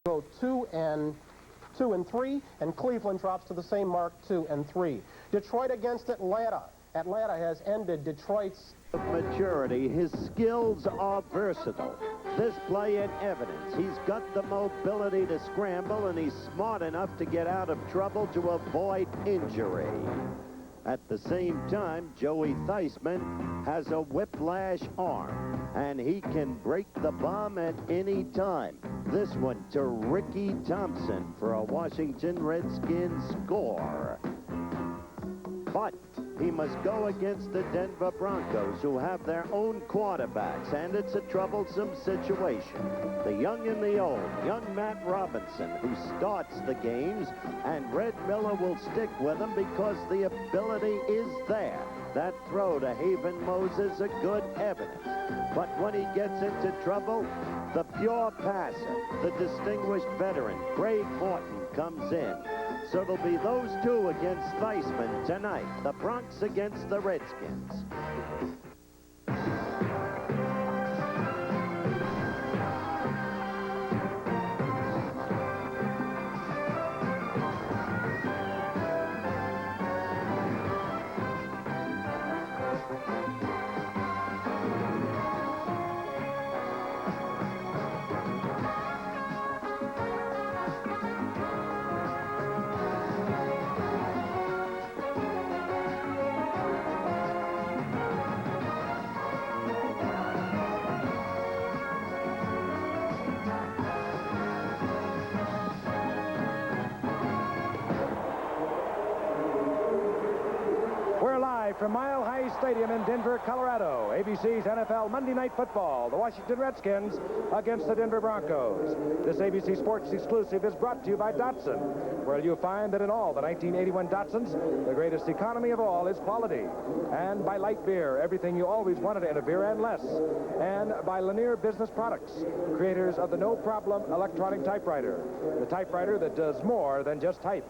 Go 2-3, and Cleveland drops to the same mark, 2-3. Detroit against Atlanta. Atlanta has ended Detroit's maturity. His skills are versatile. This play in evidence. He's got the mobility to scramble, and he's smart enough to get out of trouble to avoid injury. At the same time, Joey Theismann has a whiplash arm, and he can break the bomb at any time. This one to Ricky Thompson for a Washington Redskins score. But he must go against the Denver Broncos, who have their own quarterbacks, and it's a troublesome situation. The young and the old, young Matt Robinson, who starts the games, and Red Miller will stick with him because the ability is there. That throw to Haven Moses, a good evidence. But when he gets into trouble, the pure passer, the distinguished veteran, Craig Morton, comes in. So it'll be those two against Theismann tonight. The Bronx against the Redskins. From Mile High Stadium in Denver, Colorado, ABC's NFL Monday Night Football, the Washington Redskins against the Denver Broncos. This ABC Sports exclusive is brought to you by Datsun, where you'll find that in all the 1981 Datsuns, the greatest economy of all is quality. And by Light Beer, everything you always wanted in a beer and less. And by Lanier Business Products, creators of the No Problem electronic typewriter, the typewriter that does more than just type.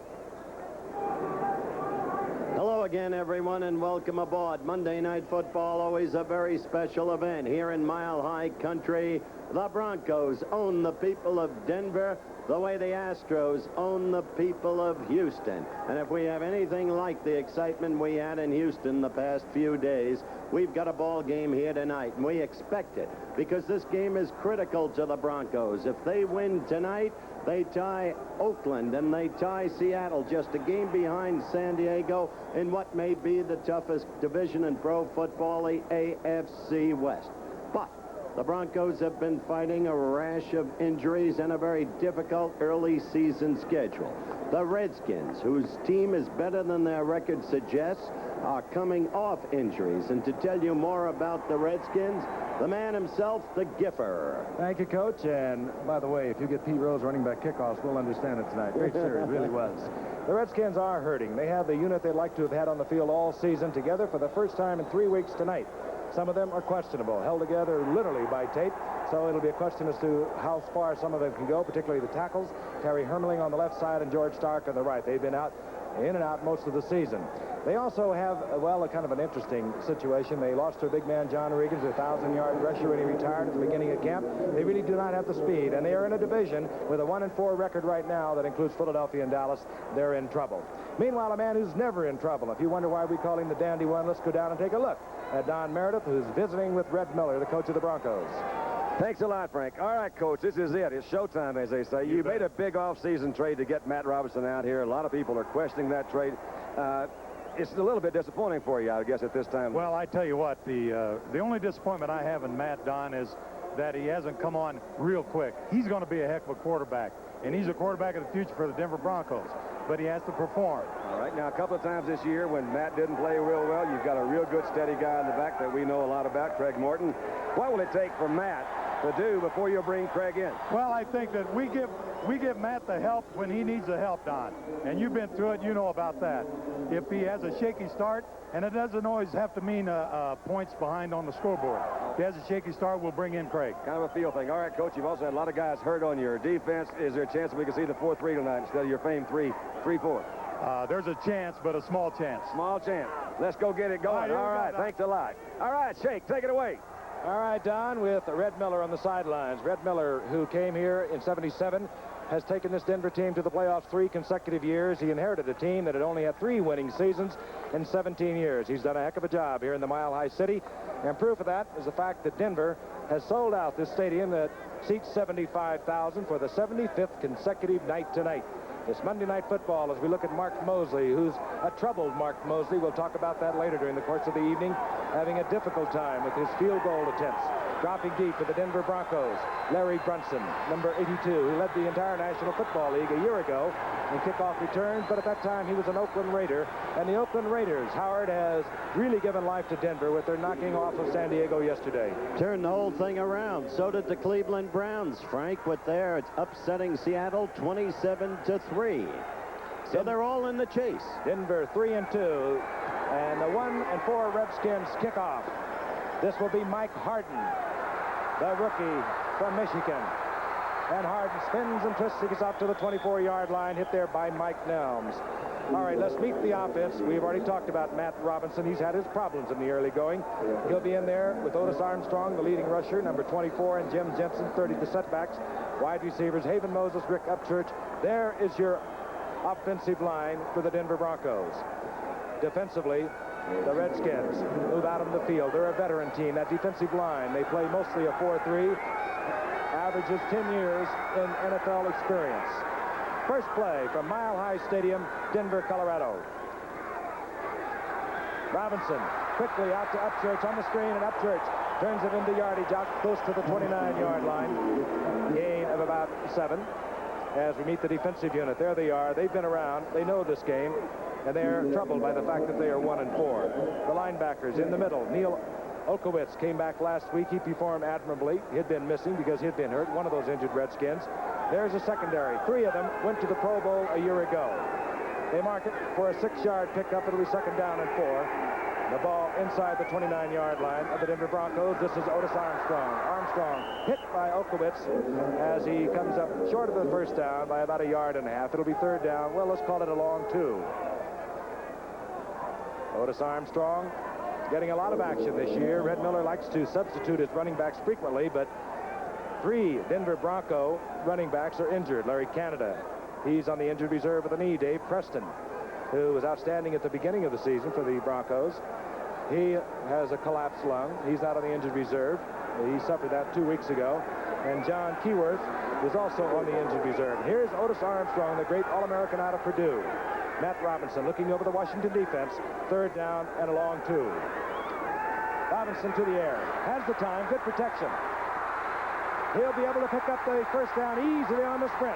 Hello again, everyone, and welcome aboard. Monday Night Football, always a very special event here in Mile High Country. The Broncos own the people of Denver the way the Astros own the people of Houston. And if we have anything like the excitement we had in Houston the past few days, we've got a ball game here tonight, and we expect it because this game is critical to the Broncos. If they win tonight, they tie Oakland and they tie Seattle, just a game behind San Diego in what may be the toughest division in pro football, the AFC West. But the Broncos have been fighting a rash of injuries and a very difficult early season schedule. The Redskins, whose team is better than their record suggests, are coming off injuries. And to tell you more about the Redskins, the man himself, the Giffer. Thank you, Coach. And by the way, if you get Pete Rose running back kickoffs, we'll understand it tonight. Great series, really was. The Redskins are hurting. They have the unit they'd like to have had on the field all season together for the first time in 3 weeks tonight. Some of them are questionable, held together literally by tape. So it'll be a question as to how far some of them can go, particularly the tackles. Terry Hermeling on the left side and George Stark on the right. They've been out, in and out most of the season. They also have, well, a kind of an interesting situation. They lost their big man, John Regan, a 1,000-yard rusher when he retired at the beginning of camp. They really do not have the speed, and they are in a division with a 1-4 record right now that includes Philadelphia and Dallas. They're in trouble. Meanwhile, a man who's never in trouble. If you wonder why we call him the Dandy One, let's go down and take a look at Don Meredith, who's visiting with Red Miller, the coach of the Broncos. Thanks a lot, Frank. All right, Coach, this is it. It's showtime, as they say. You made a big off-season trade to get Matt Robinson out here. A lot of people are questioning that trade. It's a little bit disappointing for you, I guess, at this time. Well, I tell you what, the only disappointment I have in Matt, Don, is that he hasn't come on real quick. He's going to be a heck of a quarterback, and he's a quarterback of the future for the Denver Broncos, but he has to perform. All right, now, a couple of times this year when Matt didn't play real well, you've got a real good, steady guy in the back that we know a lot about, Craig Morton. What will it take for Matt to do before you bring Craig in? Well, I think that we give Matt the help when he needs the help, Don. And you've been through it, you know about that. If he has a shaky start, and it doesn't always have to mean points behind on the scoreboard. If he has a shaky start, we'll bring in Craig. Kind of a feel thing. All right, Coach, you've also had a lot of guys hurt on your defense. Is there a chance that we can see the 4-3 tonight instead of your famed 3-4? There's a chance, but a small chance. Small chance. Let's go get it going. All right, thanks a lot. All right, Shake, take it away. All right, Don, with Red Miller on the sidelines. Red Miller, who came here in '77, has taken this Denver team to the playoffs 3 consecutive years. He inherited a team that had only had 3 winning seasons in 17 years. He's done a heck of a job here in the Mile High City, and proof of that is the fact that Denver has sold out this stadium that seats 75,000 for the 75th consecutive night tonight. This Monday Night Football, as we look at Mark Mosley, who's a troubled Mark Mosley. We'll talk about that later during the course of the evening, having a difficult time with his field goal attempts. Dropping deep for the Denver Broncos, Larry Brunson, number 82, who led the entire National Football League a year ago in kickoff returns, but at that time he was an Oakland Raider. And the Oakland Raiders, Howard, has really given life to Denver with their knocking off of San Diego yesterday. Turned the whole thing around. So did the Cleveland Browns, Frank, with their upsetting Seattle 27-3. So they're all in the chase. Denver 3-2, and the 1-4 Redskins kickoff. This will be Mike Harden, the rookie from Michigan. And Harden spins and twists. He gets out to the 24-yard line, hit there by Mike Nelms. All right, let's meet the offense. We've already talked about Matt Robinson. He's had his problems in the early going. He'll be in there with Otis Armstrong, the leading rusher, number 24, and Jim Jensen, 30 to setbacks. Wide receivers, Haven Moses, Rick Upchurch. There is your offensive line for the Denver Broncos. Defensively, the Redskins move out on the field. They're a veteran team. That defensive line, they play mostly a 4-3. Averages 10 years in NFL experience. First play from Mile High Stadium, Denver, Colorado. Robinson quickly out to Upchurch on the screen, and Upchurch turns it into yardage out close to the 29-yard line. Gain of about 7. As we meet the defensive unit, there they are. They've been around. They know this game, and they're troubled by the fact that they are 1-4. The linebackers in the middle. Neil Okowitz came back last week. He performed admirably. He'd been missing because he'd been hurt, one of those injured Redskins. There's a secondary. 3 of them went to the Pro Bowl a year ago. They mark it for a 6-yard pickup. It'll be 2nd down and 4. The ball inside the 29-yard line of the Denver Broncos. This is Otis Armstrong. Armstrong hit by Okowitz as he comes up short of the first down by about 1.5 yards. It'll be 3rd down. Well, let's call it a long 2. Otis Armstrong getting a lot of action this year. Red Miller likes to substitute his running backs frequently, but 3 Denver Bronco running backs are injured. Larry Canada, he's on the injured reserve with a knee. Dave Preston, who was outstanding at the beginning of the season for the Broncos, he has a collapsed lung. He's not on the injured reserve. He suffered that 2 weeks ago. And John Keyworth is also on the injured reserve. Here's Otis Armstrong, the great All-American out of Purdue. Matt Robinson looking over the Washington defense. 3rd down and a long 2. Robinson to the air. Has the time. Good protection. He'll be able to pick up the first down easily on the sprint.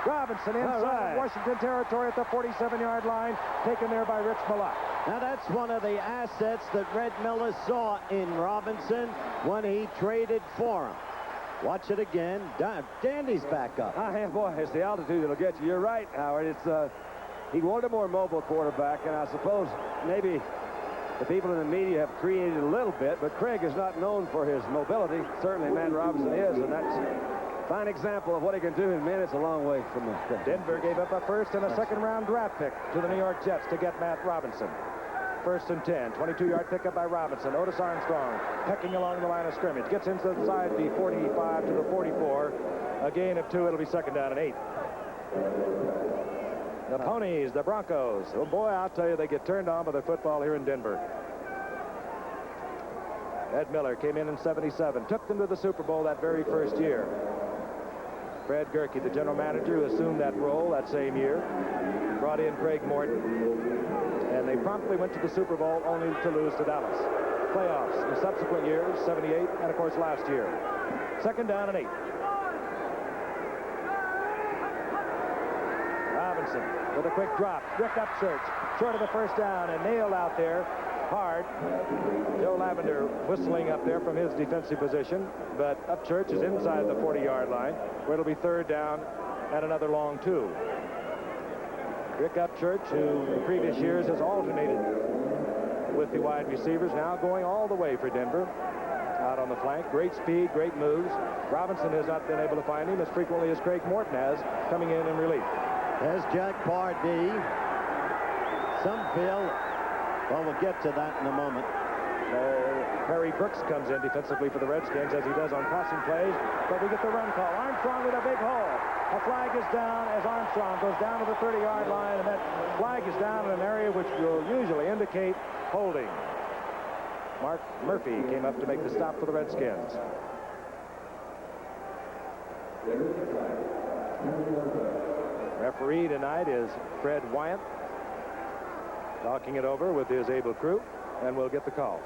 Robinson inside Washington territory at the 47-yard line, taken there by Rich Malott. Now that's one of the assets that Red Miller saw in Robinson when he traded for him. Watch it again. Dandy's back up. Boy, it's the altitude that'll get you. You're right, Howard. It's he wanted a more mobile quarterback, and I suppose maybe the people in the media have created a little bit, but Craig is not known for his mobility. Certainly Matt Robinson is, and that's a fine example of what he can do in minutes a long way from the... Denver gave up a 1st and a 2nd-round draft pick to the New York Jets to get Matt Robinson. 1st and 10, 22-yard pickup by Robinson. Otis Armstrong pecking along the line of scrimmage. Gets inside the 45 to the 44. A gain of 2. It'll be 2nd down and 8. The Ponies, the Broncos. Oh, boy, I'll tell you, they get turned on by the football here in Denver. Ed Miller came in 77. Took them to the Super Bowl that very first year. Fred Gerke, the general manager, who assumed that role that same year, brought in Craig Morton. And they promptly went to the Super Bowl only to lose to Dallas. Playoffs in subsequent years, 78, and, of course, last year. 2nd down and 8. Robinson with a quick drop. Rick Upchurch short of the first down and nailed out there hard. Joe Lavender whistling up there from his defensive position, but Upchurch is inside the 40-yard line, where it'll be 3rd down and another long 2. Rick Upchurch, who in previous years has alternated with the wide receivers, now going all the way for Denver. Out on the flank. Great speed, great moves. Robinson has not been able to find him as frequently as Craig Morton has, coming in relief. There's Jack Pardee. Some feel, well, we'll get to that in a moment. Perry Brooks comes in defensively for the Redskins, as he does on passing plays, but we get the run call. Armstrong with a big hole. A flag is down as Armstrong goes down to the 30-yard line, and that flag is down in an area which will usually indicate holding. Mark Murphy came up to make the stop for the Redskins. Referee tonight is Fred Wyant, talking it over with his able crew, and we'll get the call.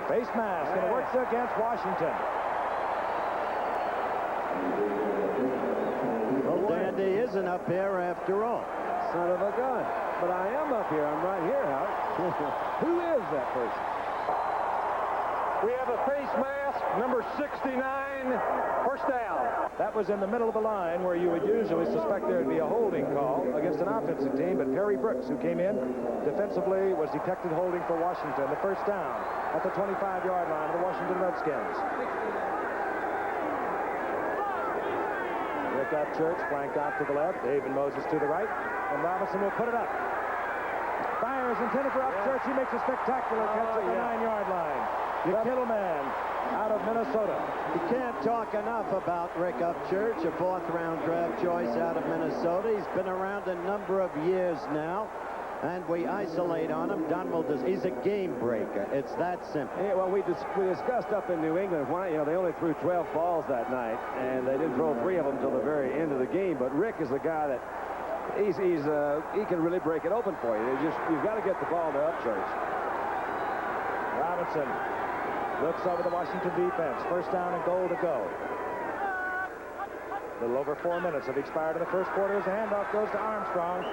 Face mask, and it works against Washington. Well, Dandy isn't up here after all. Son of a gun. But I am up here. I'm right here, Howard. Who is that person? We have a face mask, number 69, first down. That was in the middle of the line where you would usually suspect there would be a holding call against an offensive team, but Perry Brooks, who came in defensively, was detected holding for Washington. The first down at the 25-yard line of the Washington Redskins. Rick Upchurch flanked out to the left, David Moses to the right, and Robinson will put it up. Fires intended for Upchurch. He makes a spectacular catch at the 9-yard line. You kill a man out of Minnesota. You can't talk enough about Rick Upchurch, a 4th-round draft choice out of Minnesota. He's been around a number of years now, and we isolate on him. He's a game breaker. It's that simple. Yeah, well, we discussed up in New England why, they only threw 12 balls that night, and they didn't throw 3 of them until the very end of the game. But Rick is the guy that he can really break it open for you. You've got to get the ball to Upchurch. Robinson looks over the Washington defense. First down and goal to go. A little over 4 minutes have expired in the first quarter as the handoff goes to Armstrong.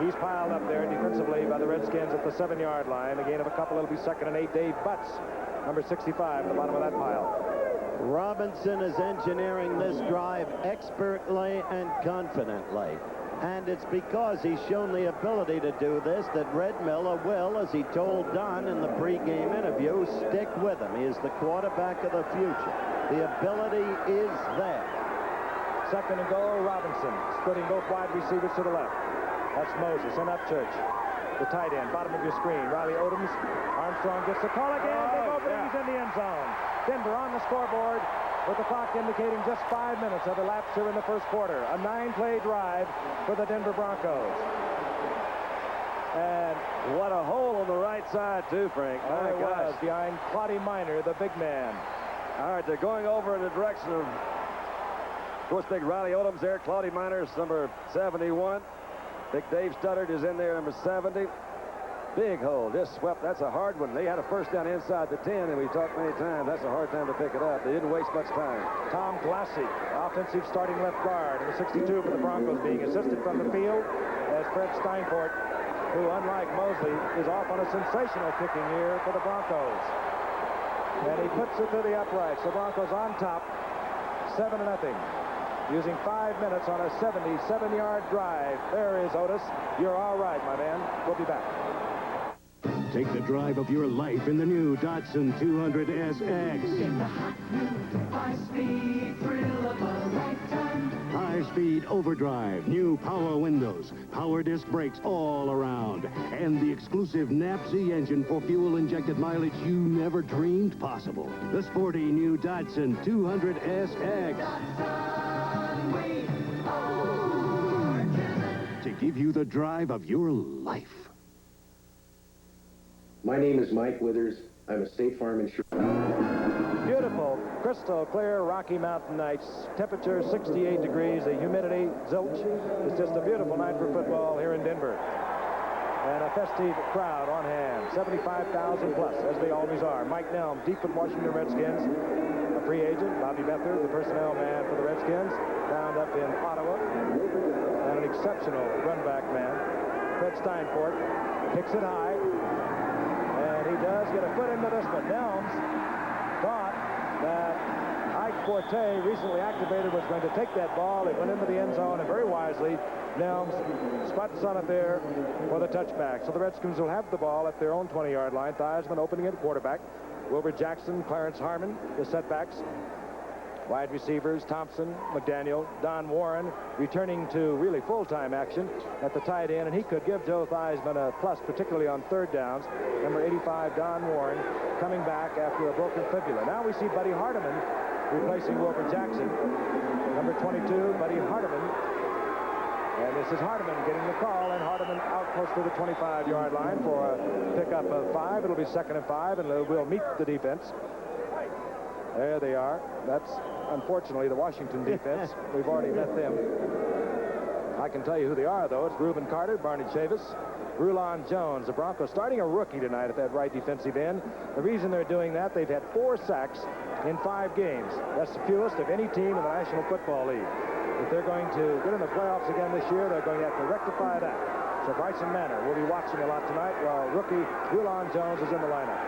He's piled up there defensively by the Redskins at the 7-yard line. A gain of a couple. It'll be 2nd and 8. Dave Butts, number 65, at the bottom of that pile. Robinson is engineering this drive expertly and confidently. And it's because he's shown the ability to do this that Red Miller will, as he told Don in the pregame interview, stick with him. He is the quarterback of the future. The ability is there. 2nd and goal, Robinson, splitting both wide receivers to the left. That's Moses and Upchurch. The tight end, bottom of your screen. Riley Odoms. Armstrong gets the call again. Big opening. He's in the end zone. Denver on the scoreboard with the clock indicating just 5 minutes have elapsed here in the first quarter. A 9-play drive for the Denver Broncos. And what a hole on the right side, too, Frank. My gosh. Behind Claudy Minor, the big man. All right, they're going over in the direction of course, big Riley Odoms there. Claudy Minor, number 71. Big Dave Studdard is in there, number 70. Big hole, just swept. That's a hard one. They had a first down inside the 10, and we talked many times. That's a hard time to pick it up. They didn't waste much time. Tom Glassy, offensive starting left guard, number 62 for the Broncos, being assisted from the field as Fred Steinfort, who, unlike Mosley, is off on a sensational kicking year for the Broncos. And he puts it to the uprights. The Broncos on top, 7-0. Using 5 minutes on a 77-yard drive. There is Otis. You're all right, my man. We'll be back. Take the drive of your life in the new Datsun 200SX. In the hot new high-speed thrill of a lifetime. High-speed overdrive, new power windows, power disc brakes all around, and the exclusive NAPZ engine for fuel-injected mileage you never dreamed possible. The sporty new Datsun 200SX. To give you the drive of your life. My name is Mike Withers. I'm a State Farm insurer. Beautiful, crystal clear Rocky Mountain nights. Temperature 68 degrees. The humidity, zilch. It's just a beautiful night for football here in Denver. And a festive crowd on hand. 75,000 plus, as they always are. Mike Nelm, deep with Washington Redskins. A free agent. Bobby Beathard, the personnel man for the Redskins. Found up in Ottawa. And an exceptional run-back man. Fred Steinfort kicks it high. And he does get a foot into this, but Nelms thought that Ike Forte, recently activated, was going to take that ball. It went into the end zone, and very wisely, Nelms spots on it there for the touchback. So the Redskins will have the ball at their own 20-yard line. Theismann opening at quarterback. Wilbur Jackson, Clarence Harmon, the setbacks. Wide receivers, Thompson, McDaniel, Don Warren returning to really full-time action at the tight end, and he could give Joe Theismann a plus, particularly on third downs. Number 85, Don Warren, coming back after a broken fibula. Now we see Buddy Hardiman replacing Wilbur Jackson. Number 22, Buddy Hardiman. And this is Hardiman getting the call, and Hardiman out close to the 25-yard line for a pickup of 5. It'll be 2nd and 5, and we'll meet the defense. There they are. That's, unfortunately, the Washington defense. We've already met them. I can tell you who they are, though. It's Reuben Carter, Barney Chavis, Rulon Jones. The Broncos starting a rookie tonight at that right defensive end. The reason they're doing that, they've had 4 sacks in 5 games. That's the fewest of any team in the National Football League. If they're going to get in the playoffs again this year, they're going to have to rectify that. So Bryson Manor will be watching a lot tonight while rookie Rulon Jones is in the lineup.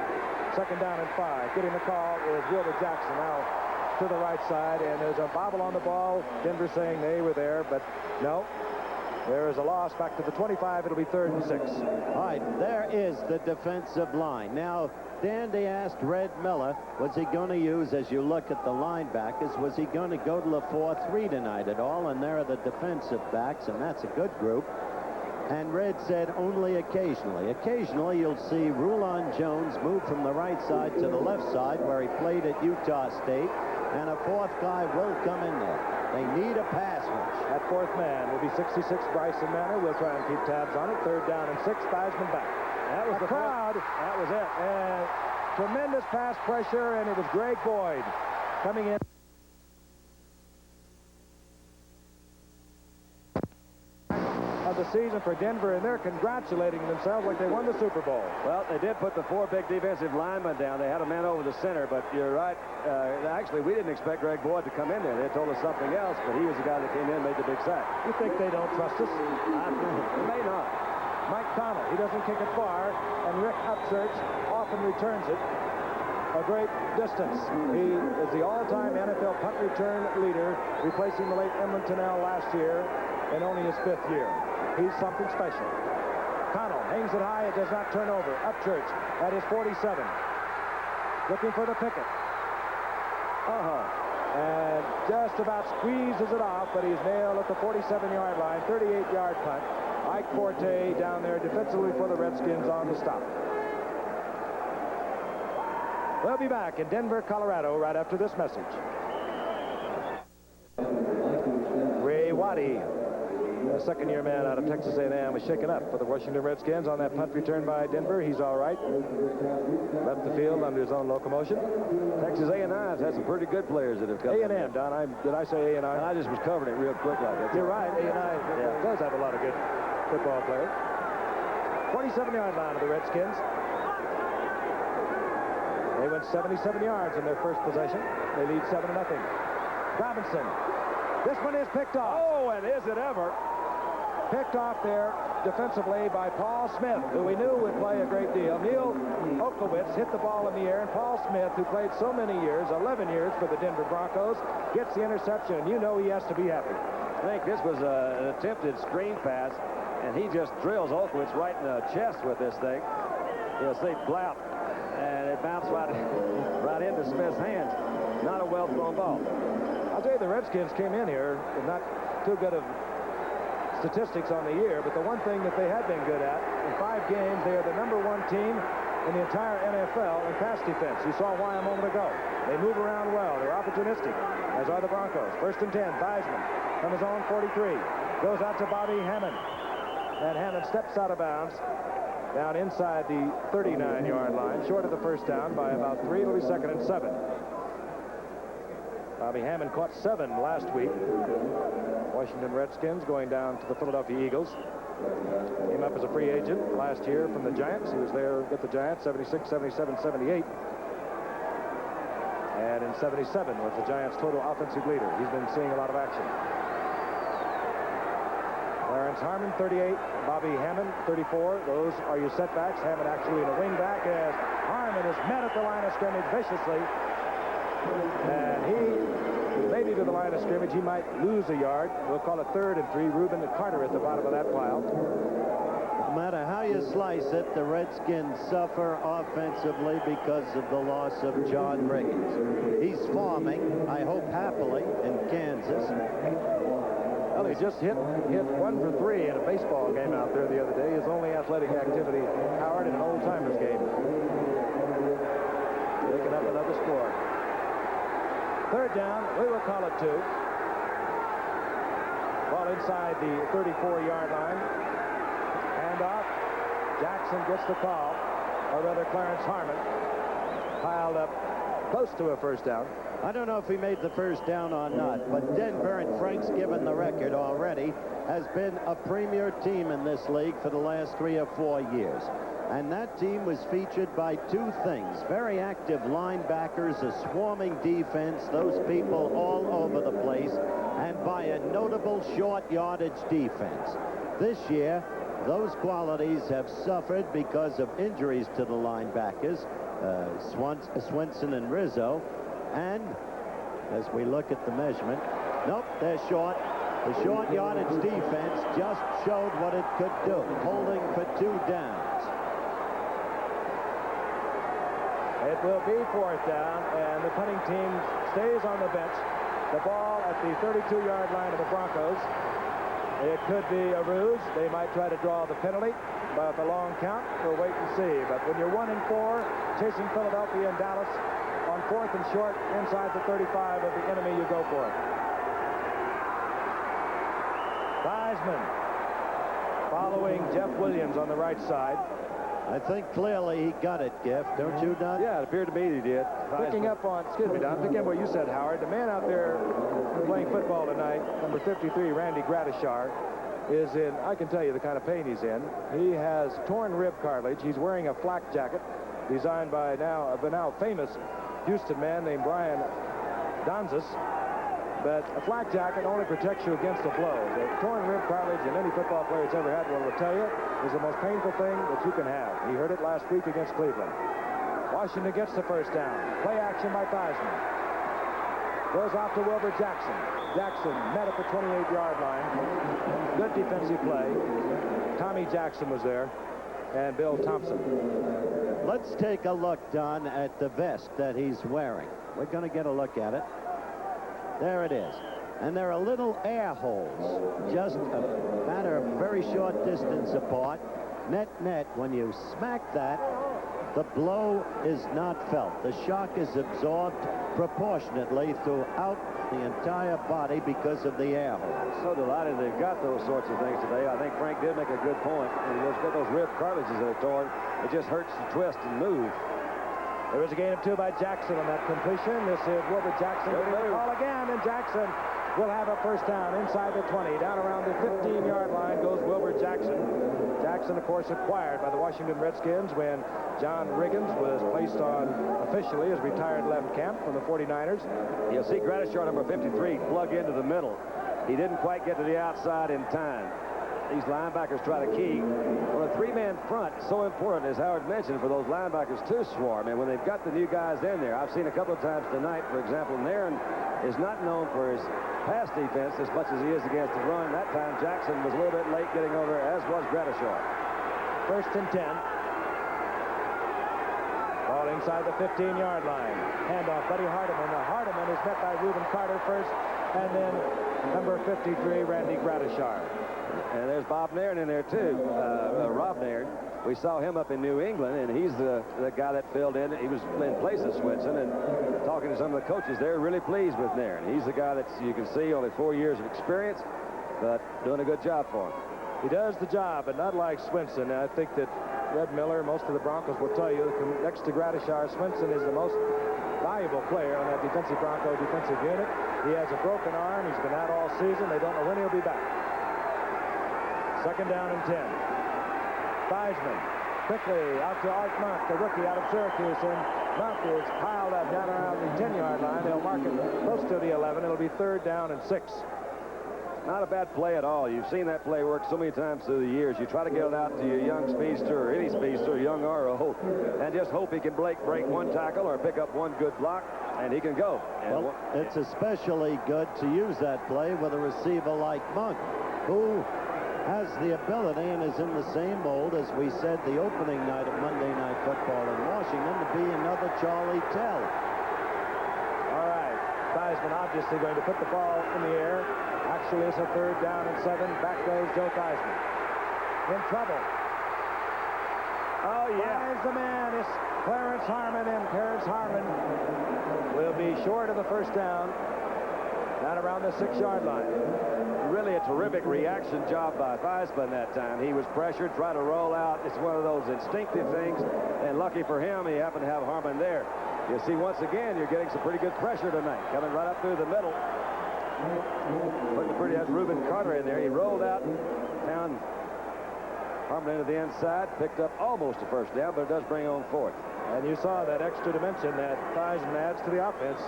2nd down and 5. Getting the call is Wilbur Jackson now to the right side, and there's a bobble on the ball. Denver saying they were there, but no. There is a loss back to the 25. It'll be 3rd and 6. All right, there is the defensive line. Now, Dandy asked Red Miller, was he going to use, as you look at the linebackers, was he going to go to the 4-3 tonight at all? And there are the defensive backs, and that's a good group. And Red said only occasionally. Occasionally, you'll see Rulon Jones move from the right side to the left side, where he played at Utah State, and a 4th guy will come in there. They need a pass rush. That 4th man will be 66, Bryson Manor. We'll try and keep tabs on it. 3rd down and 6, Theismann back. That was the crowd. That was it. And tremendous pass pressure, and it was Greg Boyd coming in. Of the season for Denver, and they're congratulating themselves like they won the Super Bowl. Well, they did put the 4 big defensive linemen down. They had a man over the center, but you're right. Actually, we didn't expect Greg Boyd to come in there. They told us something else, but he was the guy that came in and made the big sack. You think they don't trust us? They may not. Mike Connell, he doesn't kick it far, and Rick Upchurch often returns it a great distance. He is the all-time NFL punt return leader, replacing the late Emlyn Tunnell last year in only his 5th year. He's something special. Connell hangs it high. It does not turn over. Upchurch at his 47. Looking for the picket. And just about squeezes it off, but he's nailed at the 47-yard line. 38-yard punt. Ike Forte down there defensively for the Redskins on the stop. We'll be back in Denver, Colorado right after this message. Ray Waddy, a 2nd-year man out of Texas A&M, was shaken up for the Washington Redskins on that punt return by Denver. He's all right. Left the field under his own locomotion. Texas A&M's had some pretty good players that have come. A&M, Don. Did I say A&M? I just was covering it real quick like that. You're right. A&M does have a lot of good football players. 47-yard line of the Redskins. They went 77 yards in their first possession. They lead 7-0. Robinson. This one is picked off. Oh, and is it ever? Picked off there defensively by Paul Smith, who we knew would play a great deal. Neil Okowitz hit the ball in the air, and Paul Smith, who played so many years, 11 years for the Denver Broncos, gets the interception, and you know he has to be happy. I think this was an attempted screen pass, and he just drills Okowitz right in the chest with this thing. You'll see blap, and it bounced right into Smith's hands. Not a well-thrown ball. I'll tell you, the Redskins came in here with not too good of statistics on the year, but the one thing that they have been good at, in 5 games, they are the #1 team in the entire NFL in pass defense. You saw why a moment ago. They move around well. They're opportunistic, as are the Broncos. 1st and 10, Theismann from his own 43. Goes out to Bobby Hammond. And Hammond steps out of bounds down inside the 39-yard line, short of the first down by about 3. It'll be 2nd and 7. Bobby Hammond caught 7 last week. Washington Redskins going down to the Philadelphia Eagles. Came up as a free agent last year from the Giants. He was there with the Giants, 76, 77, 78. And in 77 was the Giants' total offensive leader. He's been seeing a lot of action. Clarence Harmon, 38. Bobby Hammond, 34. Those are your setbacks. Hammond actually in a wing back as Harmon is met at the line of scrimmage viciously. And he maybe to the line of scrimmage. He might lose a yard. We'll call it 3rd and 3. Reuben Carter at the bottom of that pile. No matter how you slice it, the Redskins suffer offensively because of the loss of John Riggins. He's farming, I hope happily, in Kansas. Well, he just hit 1 for 3 in a baseball game out there the other day. His only athletic activity, Howard, in an old-timers game. Picking up another score. 3rd third down. We will call it 2. Ball inside the 34-yard line. Handoff. Jackson gets the call, or rather Clarence Harmon piled up close to a first down. I don't know if he made the first down or not, but Denver, and Frank's given the record already, has been a premier team in this league for the last 3 or 4 years. And that team was featured by 2 things: very active linebackers, a swarming defense, those people all over the place, and by a notable short yardage defense. This year, those qualities have suffered because of injuries to the linebackers, Swenson and Rizzo. And as we look at the measurement, nope, they're short. The short yardage defense just showed what it could do, holding for 2 downs. It will be 4th down, and the punting team stays on the bench. The ball at the 32-yard line of the Broncos. It could be a ruse. They might try to draw the penalty, but the long count, we'll wait and see. But when you're 1 and 4, chasing Philadelphia and Dallas, on 4th and short inside the 35 of the enemy, you go for it. Theismann following Jeff Williams on the right side. I think clearly he got it, Giff. Don't you, Don? Yeah, it appeared to me he did. Picking up on, excuse me, Don, picking up what you said, Howard. The man out there playing football tonight, number 53, Randy Gradishar, is in, I can tell you the kind of pain he's in. He has torn rib cartilage. He's wearing a flak jacket designed by the now famous Houston man named Brian Donzis. But a flak jacket only protects you against a blow. The torn rib cartilage, and any football player that's ever had one will tell you, is the most painful thing that you can have. He heard it last week against Cleveland. Washington gets the first down. Play action by Theismann. Goes off to Wilbur Jackson. Jackson met at the 28-yard line. Good defensive play. Tommy Jackson was there, and Bill Thompson. Let's take a look, Don, at the vest that he's wearing. We're going to get a look at it. There it is. And there are little air holes, just a matter of very short distance apart. Net, when you smack that, the blow is not felt. The shock is absorbed proportionately throughout the entire body because of the air holes. So delighted they've got those sorts of things today. I think Frank did make a good point. And those rib cartilages that are torn, it just hurts to twist and move. There was a gain of 2 by Jackson on that completion. This is Wilbur Jackson getting the call again, and Jackson will have a first down inside the 20. Down around the 15-yard line goes Wilbur Jackson. Jackson, of course, acquired by the Washington Redskins when John Riggins was placed on officially as retired left camp from the 49ers. You'll see Gradishar, number 53, plug into the middle. He didn't quite get to the outside in time. These linebackers try to key. Well, a 3-man front, so important, as Howard mentioned, for those linebackers to swarm. And when they've got the new guys in there, I've seen a couple of times tonight, for example, Nairn is not known for his pass defense as much as he is against the run. That time, Jackson was a little bit late getting over, as was Gradishar. 1st and 10. Ball inside the 15-yard line. Handoff, Buddy Hardiman. Now, Hardiman is met by Reuben Carter first, and then number 53, Randy Gradishar. And there's Bob Nairn in there, too. Rob Nairn. We saw him up in New England, and he's the guy that filled in. He was in place of Swenson, and talking to some of the coaches, they're really pleased with Nairn. He's the guy that you can see, only 4 years of experience, but doing a good job for him. He does the job, but not like Swenson. I think that Red Miller, most of the Broncos will tell you, next to Gradishar, Swenson is the most valuable player on that defensive Bronco defensive unit. He has a broken arm. He's been out all season. They don't know when he'll be back. 2nd down and 10. Theismann quickly out to Art Monk, the rookie out of Syracuse, and Monk is piled up down around the 10-yard line. They'll mark it close to the 11. It'll be 3rd down and 6. Not a bad play at all. You've seen that play work so many times through the years. You try to get it out to your young speedster, or any speedster, young or old, and just hope he can break one tackle or pick up one good block, and he can go. And well, it's especially good to use that play with a receiver like Monk, who has the ability and is in the same mold as we said the opening night of Monday Night Football in Washington to be another Charlie Tell. All right. Theismann obviously going to put the ball in the air. Actually, it's a 3rd down and 7. Back goes Joe Theismann. In trouble. Oh, yeah. Finds the man. It's Clarence Harmon, and Clarence Harmon will be short of the first down, down around the 6-yard line. Really a terrific reaction job by Theismann that time. He was pressured, tried to roll out. It's one of those instinctive things, and lucky for him, he happened to have Harmon there. You see, once again, you're getting some pretty good pressure tonight, coming right up through the middle. Looking pretty, has Reuben Carter in there. He rolled out, found Harmon into the inside, picked up almost a first down, but it does bring on 4th. And you saw that extra dimension that Theismann adds to the offense.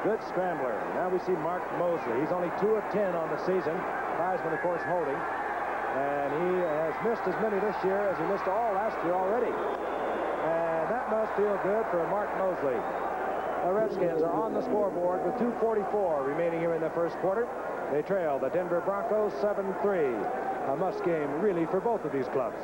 Good scrambler. Now we see Mark Mosley. He's only 2 of 10 on the season. Theismann, of course, holding. And he has missed as many this year as he missed all last year already. And that must feel good for Mark Mosley. The Redskins are on the scoreboard with 2:44 remaining here in the first quarter. They trail the Denver Broncos 7-3. A must game, really, for both of these clubs.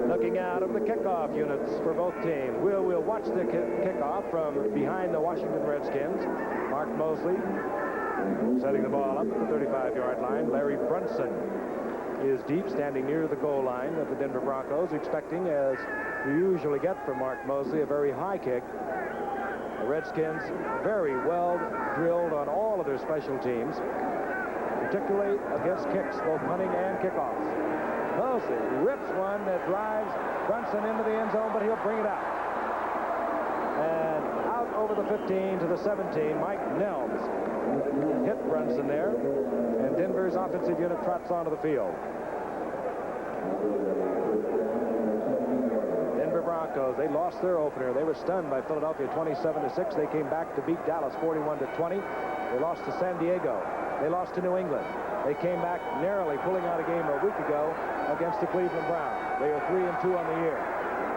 Looking out of the kickoff units for both teams. We'll watch the kickoff from behind the Washington Redskins. Mark Mosley setting the ball up at the 35-yard line. Larry Brunson is deep, standing near the goal line of the Denver Broncos, expecting, as you usually get from Mark Mosley, a very high kick. The Redskins very well drilled on all of their special teams, particularly against kicks, both punting and kickoffs. Mosley rips one that drives Brunson into the end zone, but he'll bring it out. And out over the 15 to the 17, Mike Nelms hit Brunson there, and Denver's offensive unit trots onto the field. Denver Broncos, they lost their opener. They were stunned by Philadelphia 27-6. They came back to beat Dallas 41-20. They lost to San Diego. They lost to New England. They came back narrowly, pulling out a game a week ago against the Cleveland Browns. They are 3-2 on the year,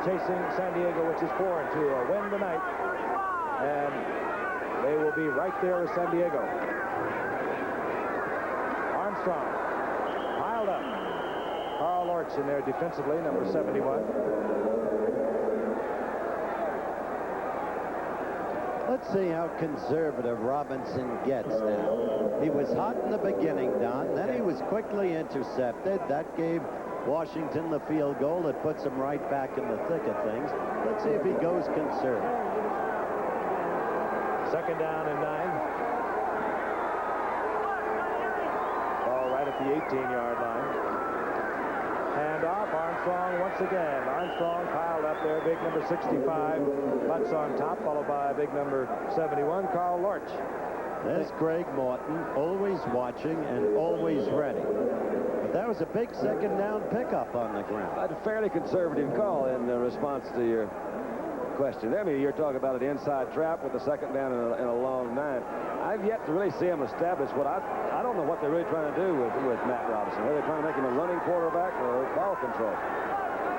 chasing San Diego, which is 4-2. A win tonight, and they will be right there with San Diego. Armstrong piled up. Carl Lorch in there defensively, number 71. Let's see how conservative Robinson gets now. He was hot in the beginning, Don. Then he was quickly intercepted. That gave Washington the field goal. That puts him right back in the thick of things. Let's see if he goes conservative. 2nd down and 9. Ball right at the 18-yard line. And off Armstrong once again. Armstrong piled up there, big number 65. Butts on top, followed by big number 71, Carl Lorch. There's Greg Morton, always watching and always ready. But that was a big 2nd down pickup on the ground. A fairly conservative call in response to your question. I mean, you're talking about an inside trap with a 2nd down and a long 9. I've yet to really see him establish what I don't know what they're really trying to do with Matt Robinson. Are they trying to make him a running quarterback or ball control?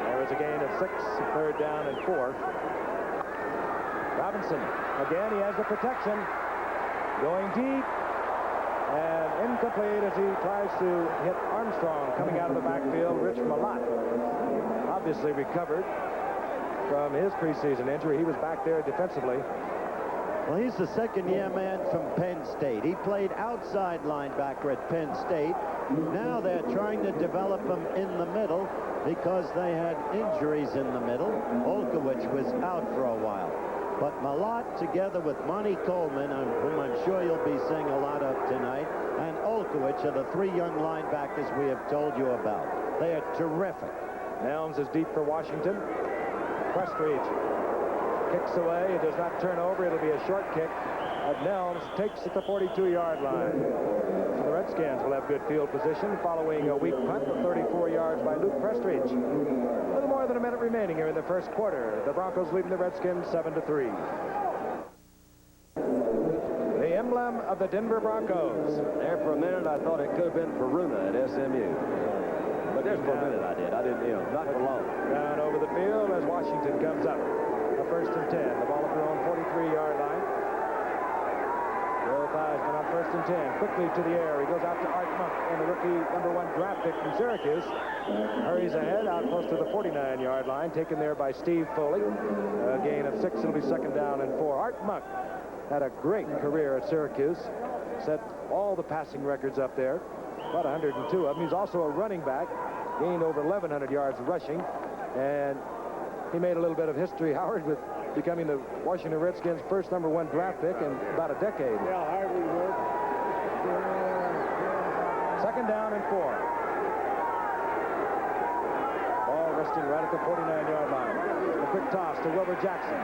There was a gain of 6, 3rd down and 4. Robinson, again, he has the protection. Going deep. And incomplete as he tries to hit Armstrong coming out of the backfield. Rich Malott obviously recovered from his preseason injury. He was back there defensively. Well, he's the 2nd-year man from Penn State. He played outside linebacker at Penn State. Now they're trying to develop him in the middle because they had injuries in the middle. Olkewicz was out for a while. But Malott, together with Monty Coleman, whom I'm sure you'll be seeing a lot of tonight, and Olkewicz are the 3 young linebackers we have told you about. They are terrific. Nelms is deep for Washington. Prestridge kicks away. It does not turn over. It'll be a short kick. Nelms takes at the 42-yard line. So the Redskins will have good field position following a weak punt of 34 yards by Luke Prestridge. A little more than a minute remaining here in the first quarter. The Broncos leading the Redskins 7-3. The emblem of the Denver Broncos. There for a minute, I thought it could have been Peruna at SMU. But there's for a minute I didn't, not for long. Down over the field as Washington comes up. A 1st and 10. The ball at their own 43-yard line. Bill Theismann on 1st and 10. Quickly to the air. He goes out to Art Monk, and the rookie number 1 draft pick from Syracuse. Hurries ahead out close to the 49-yard line. Taken there by Steve Foley. A gain of 6. It'll be 2nd down and 4. Art Monk had a great career at Syracuse. Set all the passing records up there. About 102 of them. He's also a running back. gained over 1,100 yards rushing, and he made a little bit of history, Howard, with becoming the Washington Redskins' first #1 draft pick in about a decade. Yeah, hardly work. Second down and 4. Ball resting right at the 49-yard line. A quick toss to Wilbur Jackson.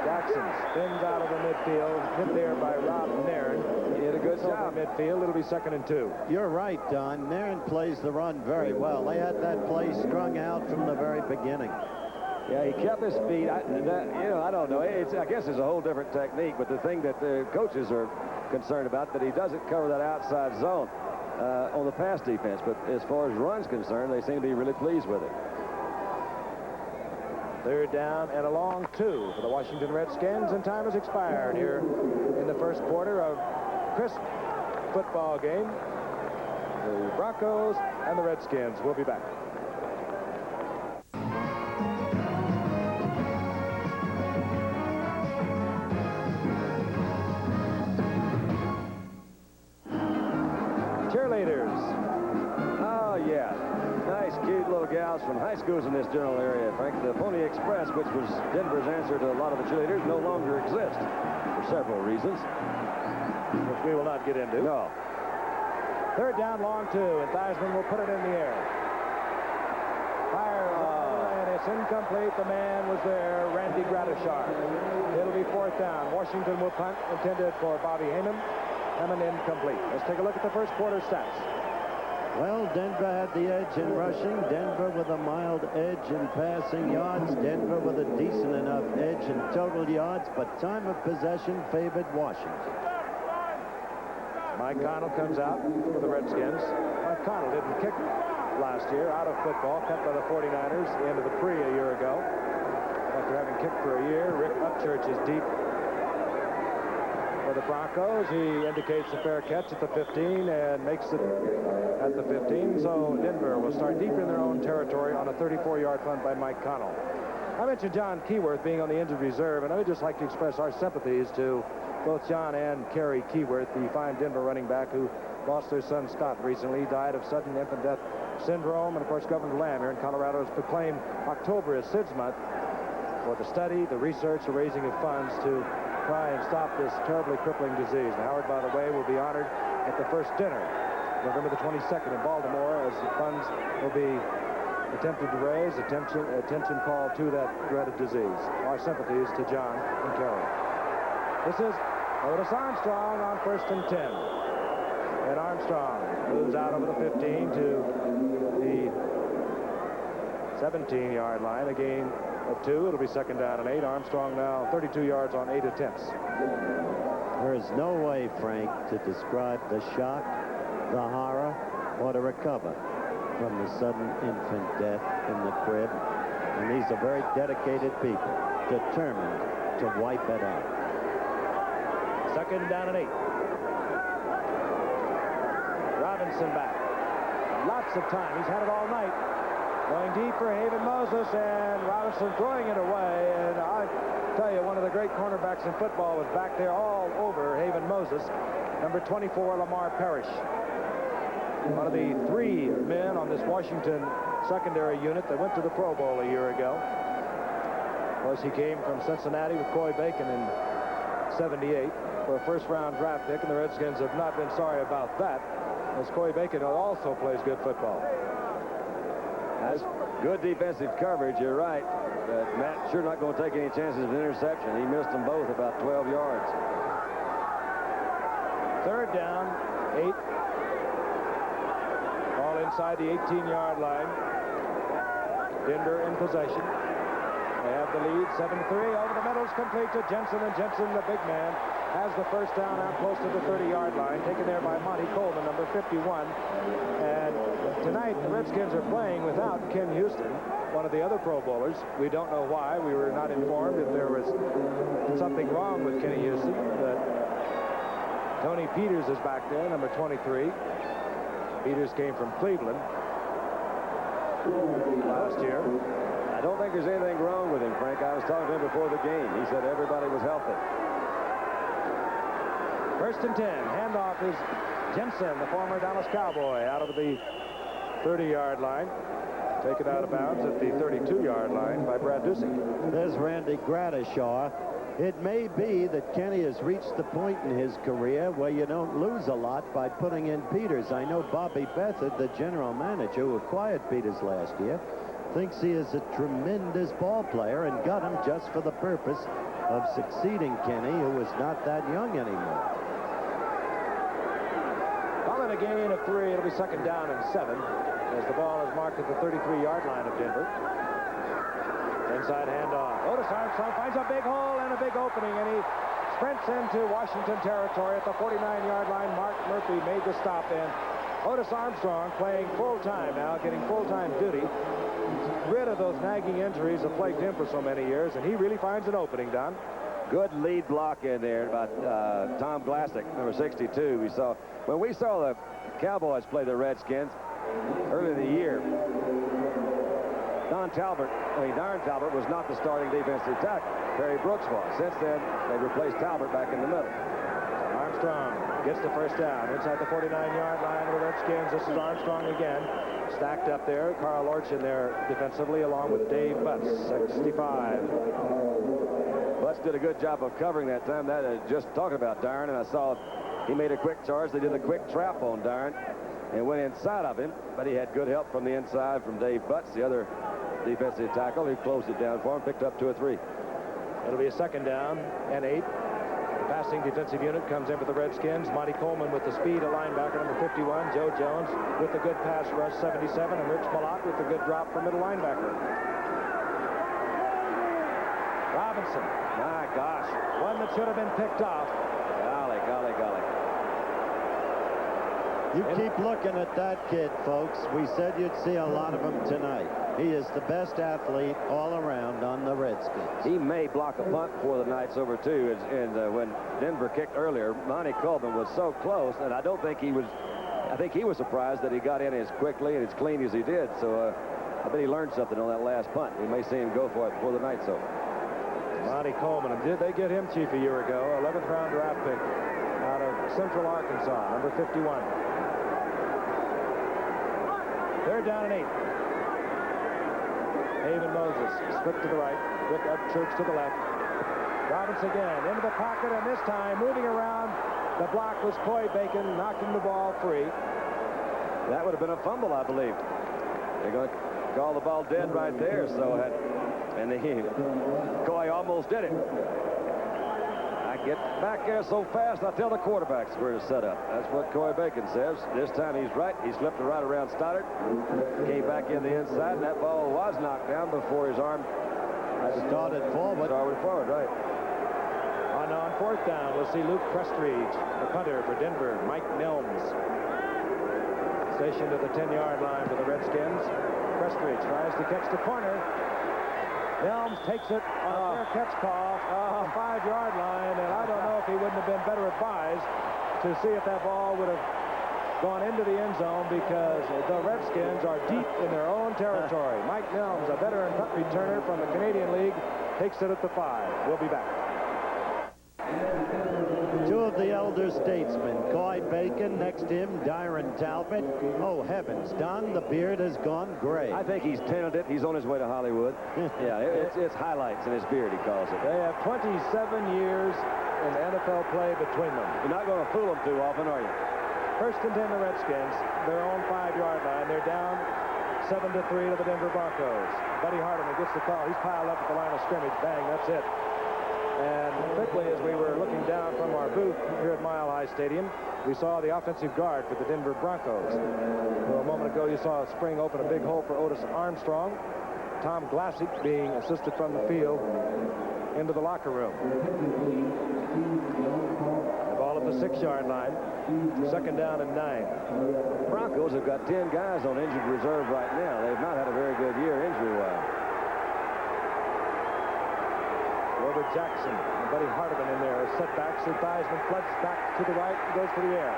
Jackson spins out of the midfield, hit there by Rob Nairn. He did a good job. Midfield, it'll be 2nd and 2. You're right, Don. Nairn plays the run very well. They had that play strung out from the very beginning. Yeah, he kept his feet. I don't know. I guess it's a whole different technique, but the thing that the coaches are concerned about, that he doesn't cover that outside zone on the pass defense. But as far as run's concerned, they seem to be really pleased with it. Third down and a long 2 for the Washington Redskins, and time has expired here in the first quarter of crisp football game. The Broncos and the Redskins will be back. Cheerleaders. Oh, yeah. Nice, cute little gals from high schools in this general area, Frank. The Pony Express, which was Denver's answer to a lot of the cheerleaders, no longer exists for several reasons, Which we will not get into. No. Third down, long 2, and Theismann will put it in the air. Fire, and it's incomplete. The man was there, Randy Gradishar. It'll be 4th down. Washington will punt, intended for Bobby Heyman. Heyman incomplete. Let's take a look at the first quarter stats. Well, Denver had the edge in rushing. Denver with a mild edge in passing yards. Denver with a decent enough edge in total yards, but time of possession favored Washington. Mike Connell comes out for the Redskins. Mike Connell didn't kick last year, out of football, cut by the 49ers at the end of the pre a year ago. After having kicked for a year, Rick Upchurch is deep for the Broncos. He indicates a fair catch at the 15 and makes it at the 15. So Denver will start deep in their own territory on a 34-yard punt by Mike Connell. I mentioned John Keyworth being on the injured reserve, and I would just like to express our sympathies to both John and Kerry Keyworth, the fine Denver running back who lost their son Scott recently. He died of sudden infant death syndrome. And of course, Governor Lamb here in Colorado has proclaimed October as SIDS month for the study, the research, the raising of funds to try and stop this terribly crippling disease. And Howard, by the way, will be honored at the first dinner, November the 22nd in Baltimore, as the funds will be attempted to raise attention call to that dreaded disease. Our sympathies to John and Kerry. This is Otis Armstrong on 1st and 10. And Armstrong moves out over the 15 to the 17-yard line. A gain of 2. It'll be 2nd down and 8. Armstrong now 32 yards on 8 attempts. There is no way, Frank, to describe the shock, the horror, or to recover from the sudden infant death in the crib. And these are very dedicated people, determined to wipe it out. 2nd down and 8. Robinson back. Lots of time. He's had it all night. Going deep for Haven Moses, and Robinson throwing it away. And I tell you, one of the great cornerbacks in football was back there all over Haven Moses. Number 24, Lamar Parrish. One of the 3 men on this Washington secondary unit that went to the Pro Bowl a year ago. Of course, he came from Cincinnati with Coy Bacon in '78 for a first-round draft pick, and the Redskins have not been sorry about that, as Coy Bacon also plays good football. That's good defensive coverage, you're right. But Matt sure not going to take any chances of interception. He missed them both about 12 yards. 3rd down, 8. Ball inside the 18-yard line. Denver in possession. They have the lead, 7-3. Over the middle is complete to Jensen, and Jensen, the big man, has the first down out close to the 30-yard line, taken there by Monty Coleman, number 51. And tonight, the Redskins are playing without Ken Houston, one of the other Pro Bowlers. We don't know why. We were not informed if there was something wrong with Kenny Houston, but Tony Peters is back there, number 23. Peters came from Cleveland last year. I don't think there's anything wrong with him, Frank. I was talking to him before the game. He said everybody was healthy. 1st and 10. Handoff is Jensen, the former Dallas Cowboy, out of the 30-yard line. Taken out of bounds at the 32-yard line by Brad Ducey. There's Randy Gradishaw. It may be that Kenny has reached the point in his career where you don't lose a lot by putting in Peters. I know Bobby Bethard, the general manager who acquired Peters last year, thinks he is a tremendous ball player and got him just for the purpose of succeeding Kenny, who is not that young anymore. Following a gain of 3, it'll be second down and 7 as the ball is marked at the 33-yard line of Denver. Inside handoff. Otis Armstrong finds a big hole and a big opening, and he sprints into Washington territory at the 49-yard line. Mark Murphy made the stop, and Otis Armstrong playing full-time now, getting full-time duty. Rid of those nagging injuries that plagued him for so many years, and he really finds an opening, Don. Good lead block in there by Tom Glassick, number 62. When we saw the Cowboys play the Redskins early in the year, Darren Talbot was not the starting defensive tackle. Perry Brooks was. Since then, they replaced Talbot back in the middle. Armstrong gets the first down inside the 49-yard line of the Redskins. This is Armstrong again. Stacked up there. Carl Lorch in there defensively along with Dave Butts, 65. Butts did a good job of covering that time. Just talking about Darren, and I saw he made a quick charge. They did a quick trap on Darren and went inside of him, but he had good help from the inside from Dave Butts, the other defensive tackle. He closed it down for him, picked up 2 or 3. It'll be a second down and 8. The passing defensive unit comes in for the Redskins. Monty Coleman with the speed, a linebacker, number 51. Joe Jones with the good pass rush, 77. And Rich Malott with the good drop for middle linebacker. Robinson. My gosh. One that should have been picked off. Golly, golly, golly. You keep looking at that kid, folks. We said you'd see a lot of him tonight. He is the best athlete all around on the Redskins. He may block a punt before the night's over, too. And when Denver kicked earlier, Monty Coleman was so close, and I think he was surprised that he got in as quickly and as clean as he did. So I bet he learned something on that last punt. We may see him go for it before the night's over. Monty Coleman. And did they get him, Chief, a year ago? 11th round draft pick out of Central Arkansas, number 51. Third down and 8. Haven Moses split to the right. Rick Upchurch to the left. Robinson again into the pocket, and this time moving around. The block was Coy Bacon, knocking the ball free. That would have been a fumble, I believe. They're going to call the ball dead right there. Coy almost did it. I get back there so fast, I tell the quarterbacks where to set up. That's what Coy Bacon says. This time he's right. He slipped it right around Stoddard. Came back in the inside, and that ball was knocked down before his arm started forward. Started forward, right. On fourth down, we'll see Luke Prestridge, the punter for Denver. Mike Nelms stationed at the 10-yard line for the Redskins. Prestridge tries to catch the corner. Nelms takes it on a fair catch call on the 5-yard line, and I don't know if he wouldn't have been better advised to see if that ball would have gone into the end zone, because the Redskins are deep in their own territory. Mike Nelms, a veteran punt returner from the Canadian League, takes it at the 5. We'll be back. Two of the elder statesmen, Coy Bacon, next to him, Darren Talbot. Oh, heavens, Don, the beard has gone gray. I think he's tinted it. He's on his way to Hollywood. Yeah, it's highlights in his beard, he calls it. They have 27 years in NFL play between them. You're not going to fool them too often, are you? First and 10, the Redskins, their own 5-yard line. They're down 7-3 to the Denver Broncos. Buddy Hardiman gets the call. He's piled up at the line of scrimmage. Bang, that's it. And quickly, as we were looking down from our booth here at Mile High Stadium, we saw the offensive guard for the Denver Broncos. Well, a moment ago, you saw a spring open a big hole for Otis Armstrong. Tom Glassick being assisted from the field into the locker room. The ball at the 6-yard line. Second down and 9. The Broncos have got 10 guys on injured reserve right now. They've not had a very good year injury-wise. Robert Jackson and Buddy Hardiman in there. Setbacks. Theismann floods back to the right and goes for the air.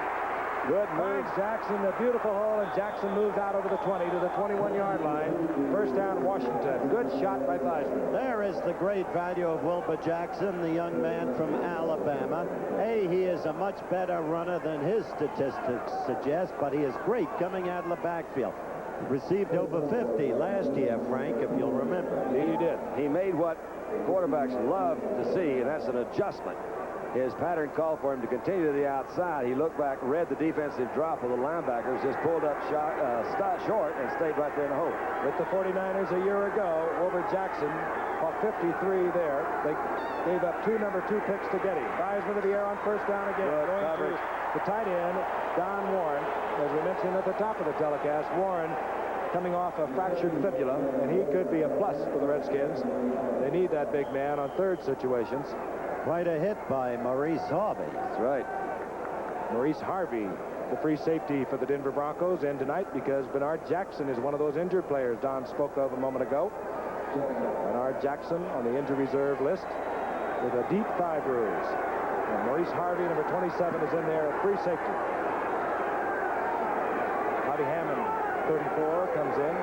Good move. Jackson, a beautiful hole, and Jackson moves out over the 20 to the 21-yard line. First down, Washington. Good shot by Theismann. There is the great value of Wilbur Jackson, the young man from Alabama. He is a much better runner than his statistics suggest, but he is great coming out of the backfield. received over 50 last year, Frank, if you'll remember. Indeed he did. He made what quarterbacks love to see, and that's an adjustment. His pattern called for him to continue to the outside. He looked back, read the defensive drop of the linebackers, just pulled up short, and stayed right there in the hole. With the 49ers a year ago, Wilbur Jackson caught 53 there. They gave up 2 number 2 picks to get him. Theismann to the air on first down again. Good Going coverage. to the tight end, Don Warren. As we mentioned at the top of the telecast, Warren coming off a fractured fibula, and he could be a plus for the Redskins. They need that big man on third situations. Quite a hit by Maurice Harvey. That's right. Maurice Harvey, the free safety for the Denver Broncos, in tonight because Bernard Jackson is one of those injured players Don spoke of a moment ago. Bernard Jackson on the injury reserve list with a deep thigh bruise. And Maurice Harvey, number 27, is in there at free safety. Bobby Hammond, 34, comes in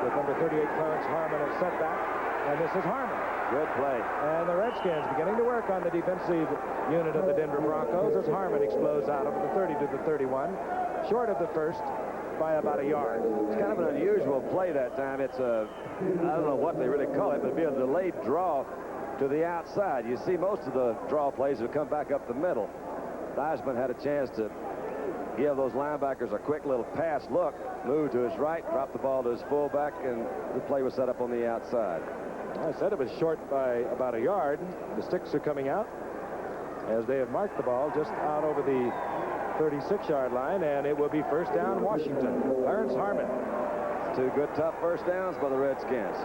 with number 38, Clarence Harmon, at setback. And this is Harmon. Good play. And the Redskins beginning to work on the defensive unit of the Denver Broncos as Harmon explodes out of the 30 to the 31, short of the first by about a yard. It's kind of an unusual play that time. It's a, I don't know what they really call it, but it'd be a delayed draw to the outside. You see most of the draw plays have come back up the middle. Theismann had a chance to give those linebackers a quick little pass look, move to his right, drop the ball to his fullback, and the play was set up on the outside. I said it was short by about a yard. The sticks are coming out as they have marked the ball just out over the 36-yard line, and it will be first down Washington. Clarence Harmon. 2 good tough first downs by the Redskins.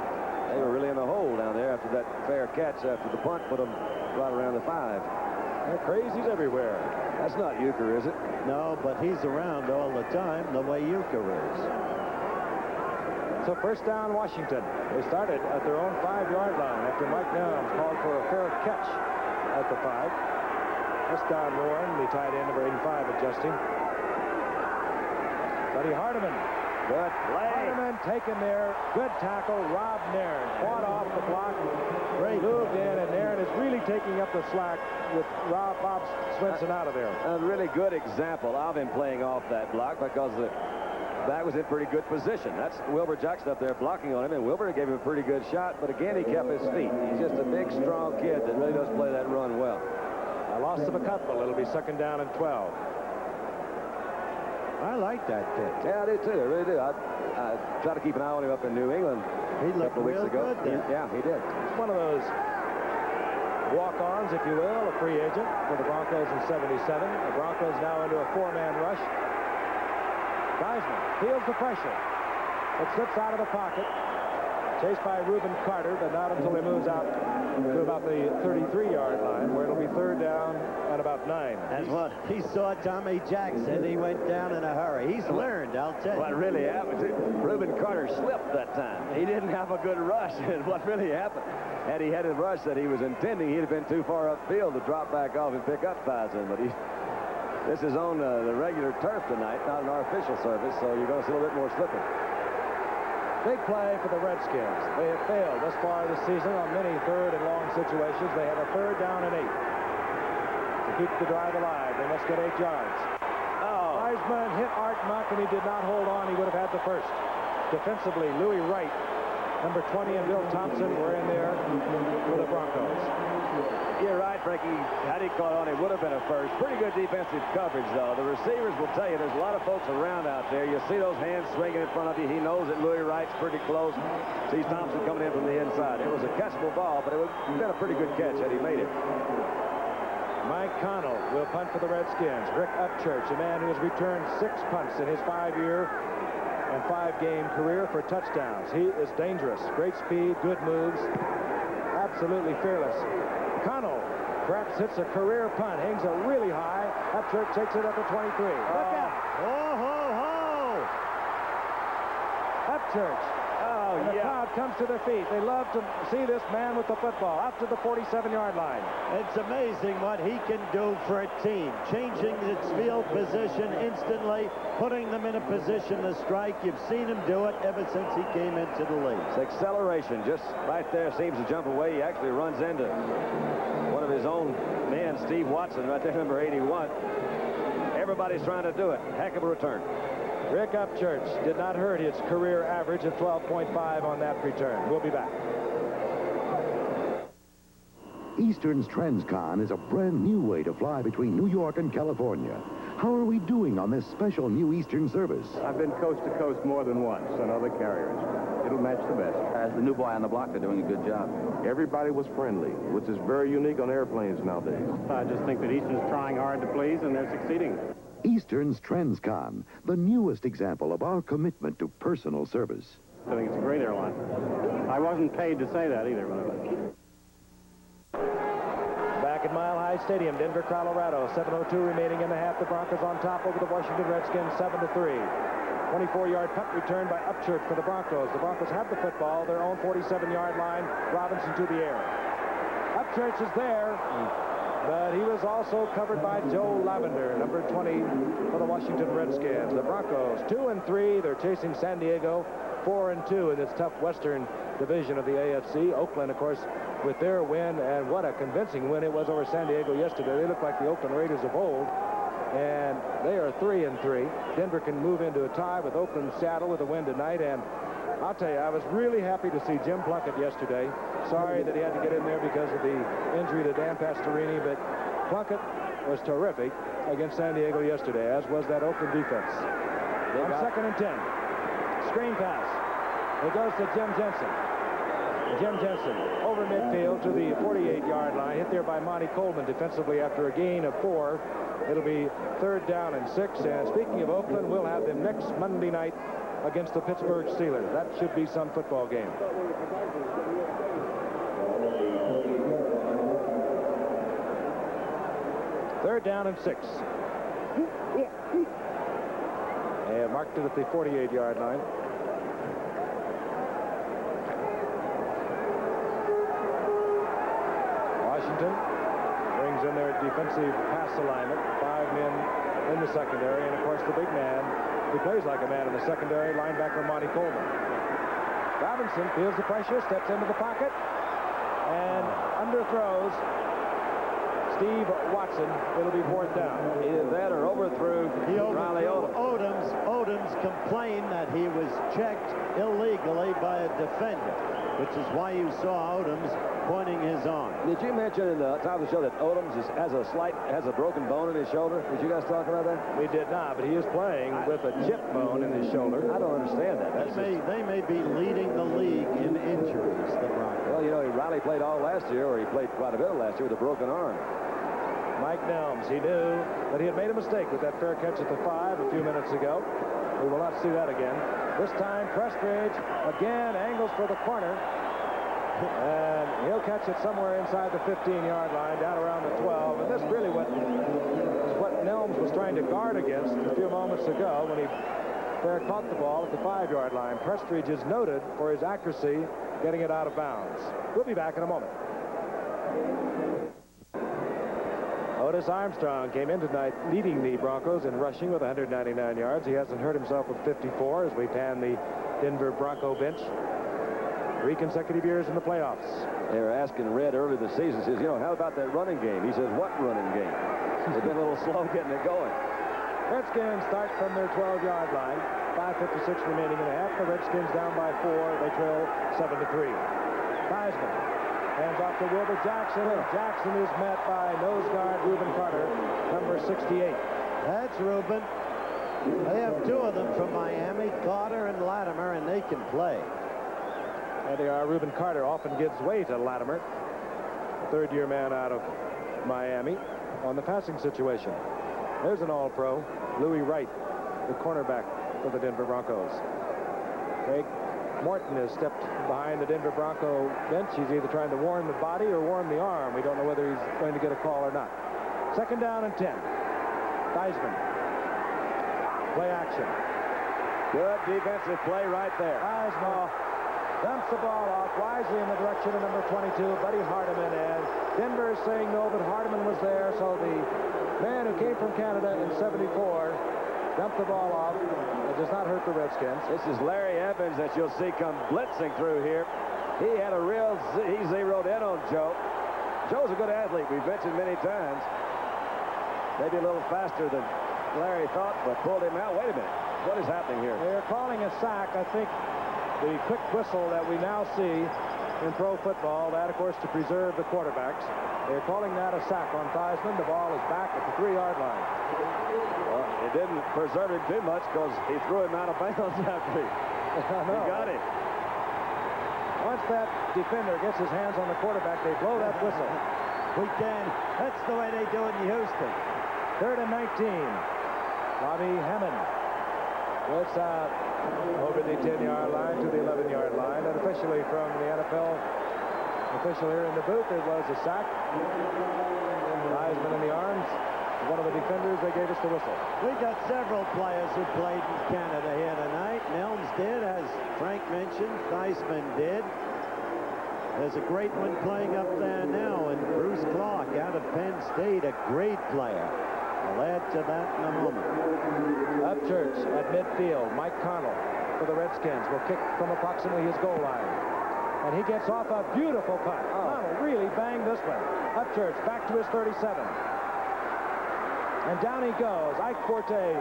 They were really in the hole down there after that fair catch after the punt put them right around the 5. They're crazies everywhere. That's not Euchre, is it? No, but he's around all the time the way Euchre is. So first down Washington. They started at their own 5-yard line after Mike Nelms called for a fair catch at the 5. That's Don Warren, the tight end, number 85, adjusting. Buddy Hardiman. Good play. Hardiman taken there. Good tackle. Rob Nairn fought off the block. Moved in, and Nairn is really taking up the slack with Bob Swenson out of there. A really good example of him playing off that block because the back was in pretty good position. That's Wilbur Jackson up there blocking on him, and Wilbur gave him a pretty good shot, but again, he kept his feet. He's just a big, strong kid that really does play that run well. A loss of a couple. It'll be second down and 12. I like that kid. Yeah, I do too. I really do. I try to keep an eye on him up in New England He a looked couple of weeks real ago. good there. Yeah, he did. It's one of those walk-ons, if you will, a free agent for the Broncos in '77. The Broncos now into a 4-man rush. Theismann feels the pressure. It slips out of the pocket. Chased by Reuben Carter, but not until he moves out to about the 33-yard line, where it'll be third down and about 9. That's what he saw Tommy Jackson. He went down in a hurry. He's learned, I'll tell you. What really happened, Reuben Carter slipped that time. He didn't have a good rush, and what really happened, had he had a rush that he was intending, he'd have been too far upfield to drop back off and pick up Theismann, but this is on the regular turf tonight, not an artificial surface, so you're going to see a little bit more slipping. Big play for the Redskins. They have failed thus far this season on many third and long situations. They have a third down and 8. To keep the drive alive, they must get 8 yards. Theismann hit Art Monk, and he did not hold on. He would have had the first. Defensively, Louis Wright, number 20, and Bill Thompson were in there for the Broncos. You're right, Frankie. Had he caught on, it would have been a first. Pretty good defensive coverage, though. The receivers will tell you there's a lot of folks around out there. You see those hands swinging in front of you. He knows that Louis Wright's pretty close. Sees Thompson coming in from the inside. It was a catchable ball, but it would have been a pretty good catch had he made it. Mike Connell will punt for the Redskins. Rick Upchurch, a man who has returned 6 punts in his 5-year and 5-game career for touchdowns. He is dangerous. Great speed, good moves, absolutely fearless. Connell perhaps hits a career punt, hangs it really high. Upchurch takes it at the 23. Look out! Oh, ho, ho! Upchurch. Oh, And the yeah. crowd comes to their feet. They love to see this man with the football up to the 47-yard line. It's amazing what he can do for a team. Changing its field position instantly, putting them in a position to strike. You've seen him do it ever since he came into the league. It's acceleration just right there, seems to jump away. He actually runs into one of his own men, Steve Watson, right there, number 81. Everybody's trying to do it. Heck of a return. Rick Upchurch did not hurt his career average of 12.5 on that return. We'll be back. Eastern's Transcon is a brand new way to fly between New York and California. How are we doing on this special new Eastern service? I've been coast to coast more than once on other carriers. It'll match the best. As the new boy on the block, they're doing a good job. Everybody was friendly, which is very unique on airplanes nowadays. I just think that Eastern's trying hard to please, and they're succeeding. Eastern's Transcon, the newest example of our commitment to personal service. I think it's a great airline. I wasn't paid to say that either, by the way. Back at Mile High Stadium, Denver, Colorado. 7:02 remaining in the half. The Broncos on top over the Washington Redskins, 7-3. 24-yard punt return by Upchurch for the Broncos. The Broncos have the football, their own 47-yard line. Robinson to the air. Upchurch is there, but he was also covered by Joe Lavender, number 20 for the Washington Redskins. The Broncos 2-3. They're chasing San Diego 4-2 in this tough Western division of the AFC. Oakland, of course, with their win, and what a convincing win it was over San Diego yesterday. They look like the Oakland Raiders of old, and they are 3-3. Denver can move into a tie with Oakland, Seattle with a win tonight, and I'll tell you, I was really happy to see Jim Plunkett yesterday. Sorry that he had to get in there because of the injury to Dan Pastorini, but Plunkett was terrific against San Diego yesterday, as was that Oakland defense. On 2nd and 10, screen pass. It goes to Jim Jensen. Jim Jensen over midfield to the 48-yard line, hit there by Monty Coleman defensively after a gain of 4. It'll be 3rd down and 6. And speaking of Oakland, we'll have them next Monday night against the Pittsburgh Steelers. That should be some football game. Third down and 6. And marked it at the 48-yard line. Washington brings in their defensive pass alignment. 5 men in the secondary, and of course the big man who plays like a man in the secondary, linebacker Monty Coleman. Robinson feels the pressure, steps into the pocket, and underthrows Steve Watson. It'll be 4th down. Either that or overthrew Riley Odoms. Odoms complained that he was checked illegally by a defender, which is why you saw Odoms pointing his arm. Did you mention in the top of the show that Odoms has a broken bone in his shoulder? Did you guys talk about that? We did not, but he is playing with a chip bone in his shoulder. I don't understand that. They may be leading the league in injuries, the Broncos. Well, you know, Riley played all last year, or he played quite a bit last year with a broken arm. Mike Nelms, he knew that he had made a mistake with that fair catch at the 5 a few minutes ago. We will not see that again. This time, Prestridge again angles for the corner. And he'll catch it somewhere inside the 15-yard line, down around the 12. And this really what Nelms was trying to guard against a few moments ago when he caught the ball at the 5-yard line. Prestridge is noted for his accuracy getting it out of bounds. We'll be back in a moment. Otis Armstrong came in tonight leading the Broncos in rushing with 199 yards. He hasn't hurt himself with 54 as we pan the Denver Bronco bench. 3 consecutive years in the playoffs. They were asking Red early this season, says, you know, how about that running game? He says, what running game? They've been a little slow getting it going. Redskins start from their 12-yard line. 5:56 remaining in the half. The Redskins down by 4. They trail 7-3. Theismann hands off to Wilbur Jackson, and Jackson is met by nose guard Reuben Carter, number 68. That's Reuben. They have 2 of them from Miami, Carter and Latimer, and they can play. There they are. Reuben Carter often gives way to Latimer, third-year man out of Miami, on the passing situation. There's an all-pro, Louis Wright, the cornerback for the Denver Broncos. Craig Morton has stepped behind the Denver Bronco bench. He's either trying to warm the body or warm the arm. We don't know whether he's going to get a call or not. 2nd down and 10. Theismann. Play action. Good defensive play right there. Theismann dumps the ball off wisely in the direction of number 22, Buddy Hardiman. And Denver is saying no, but Hardiman was there. So the man who came from Canada in 74 dumped the ball off. It does not hurt the Redskins. This is Larry Evans that you'll see come blitzing through here. He had a he zeroed in on Joe. Joe's a good athlete. We've mentioned many times. Maybe a little faster than Larry thought, but pulled him out. Wait a minute. What is happening here? They're calling a sack. I think the quick whistle that we now see in pro football, that, of course, to preserve the quarterbacks. They're calling that a sack on Theismann. The ball is back at the 3-yard line. Well, it didn't preserve him too much because he threw him out of bounds after he got him. Once that defender gets his hands on the quarterback, they blow that whistle. We can. That's the way they do it in Houston. 3rd and 19. Bobby Hammond gets out over the 10-yard line to the 11-yard line. And officially from the NFL official here in the booth, it was a sack. Theismann in the arms. One of the defenders, they gave us the whistle. We got several players who played in Canada here tonight. Nelms did, as Frank mentioned. Theismann did. There's a great one playing up there now, and Bruce Clark out of Penn State, a great player. I'll add to that in a moment. Upchurch at midfield. Mike Connell for the Redskins will kick from approximately his goal line. And he gets off a beautiful punt. Connell really banged this one. Upchurch back to his 37. And down he goes. Ike Forte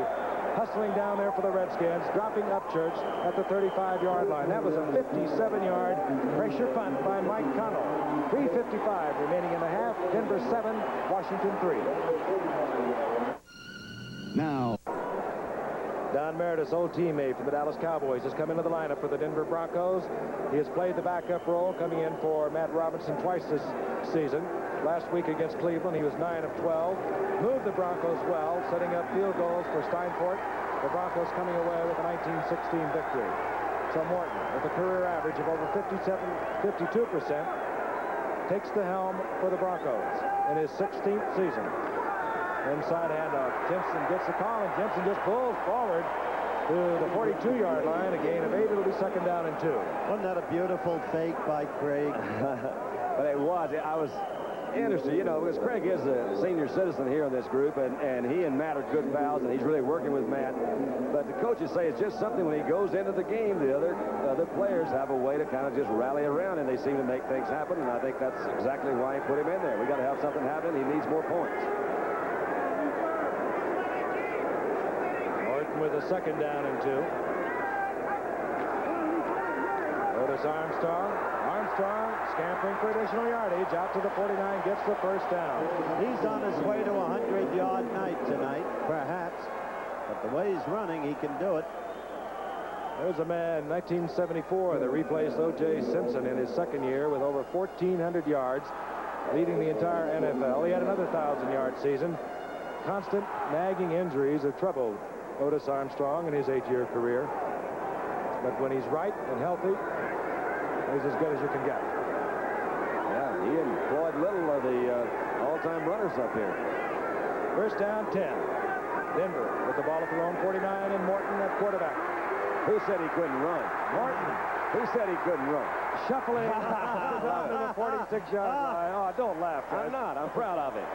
hustling down there for the Redskins, dropping Upchurch at the 35-yard line. That was a 57-yard pressure punt by Mike Connell. 3:55 remaining in the half. Denver 7, Washington 3. Now, Don Meredith's old teammate from the Dallas Cowboys has come into the lineup for the Denver Broncos. He has played the backup role, coming in for Matt Robinson twice this season. Last week against Cleveland, he was 9 of 12. Moved the Broncos well, setting up field goals for Steinfort. The Broncos coming away with a 1916 victory. So Morton, with a career average of over 52%, takes the helm for the Broncos in his 16th season. Inside handoff. Jensen gets the call, and Jensen just pulls forward to the 42-yard line. A gain of 8. It'll be 2nd down and 2. Wasn't that a beautiful fake by Craig? But it was. I was interested, you know, because Craig is a senior citizen here in this group, and he and Matt are good pals, and he's really working with Matt. But the coaches say it's just something when he goes into the game, the other players have a way to kind of just rally around, and they seem to make things happen, and I think that's exactly why he put him in there. We got to have something happen. He needs more points. With a 2nd down and 2. Otis Armstrong. Armstrong scampering for additional yardage out to the 49, gets the 1st down. He's on his way to a 100-yard night tonight, perhaps. But the way he's running, he can do it. There's a man, 1974, that replaced O.J. Simpson in his 2nd year with over 1,400 yards, leading the entire NFL. He had another 1,000-yard season. Constant nagging injuries have troubled Otis Armstrong in his 8-year career. But when he's right and healthy, he's as good as you can get. Yeah, he employed little of the all-time runners up here. 1st down, 10. Denver with the ball at their own 49, and Morton at quarterback. Who said he couldn't run? Morton. Who said he couldn't run? Shuffling down to the 46-yard line. Oh, don't laugh, Fred. I'm not. I'm proud of it.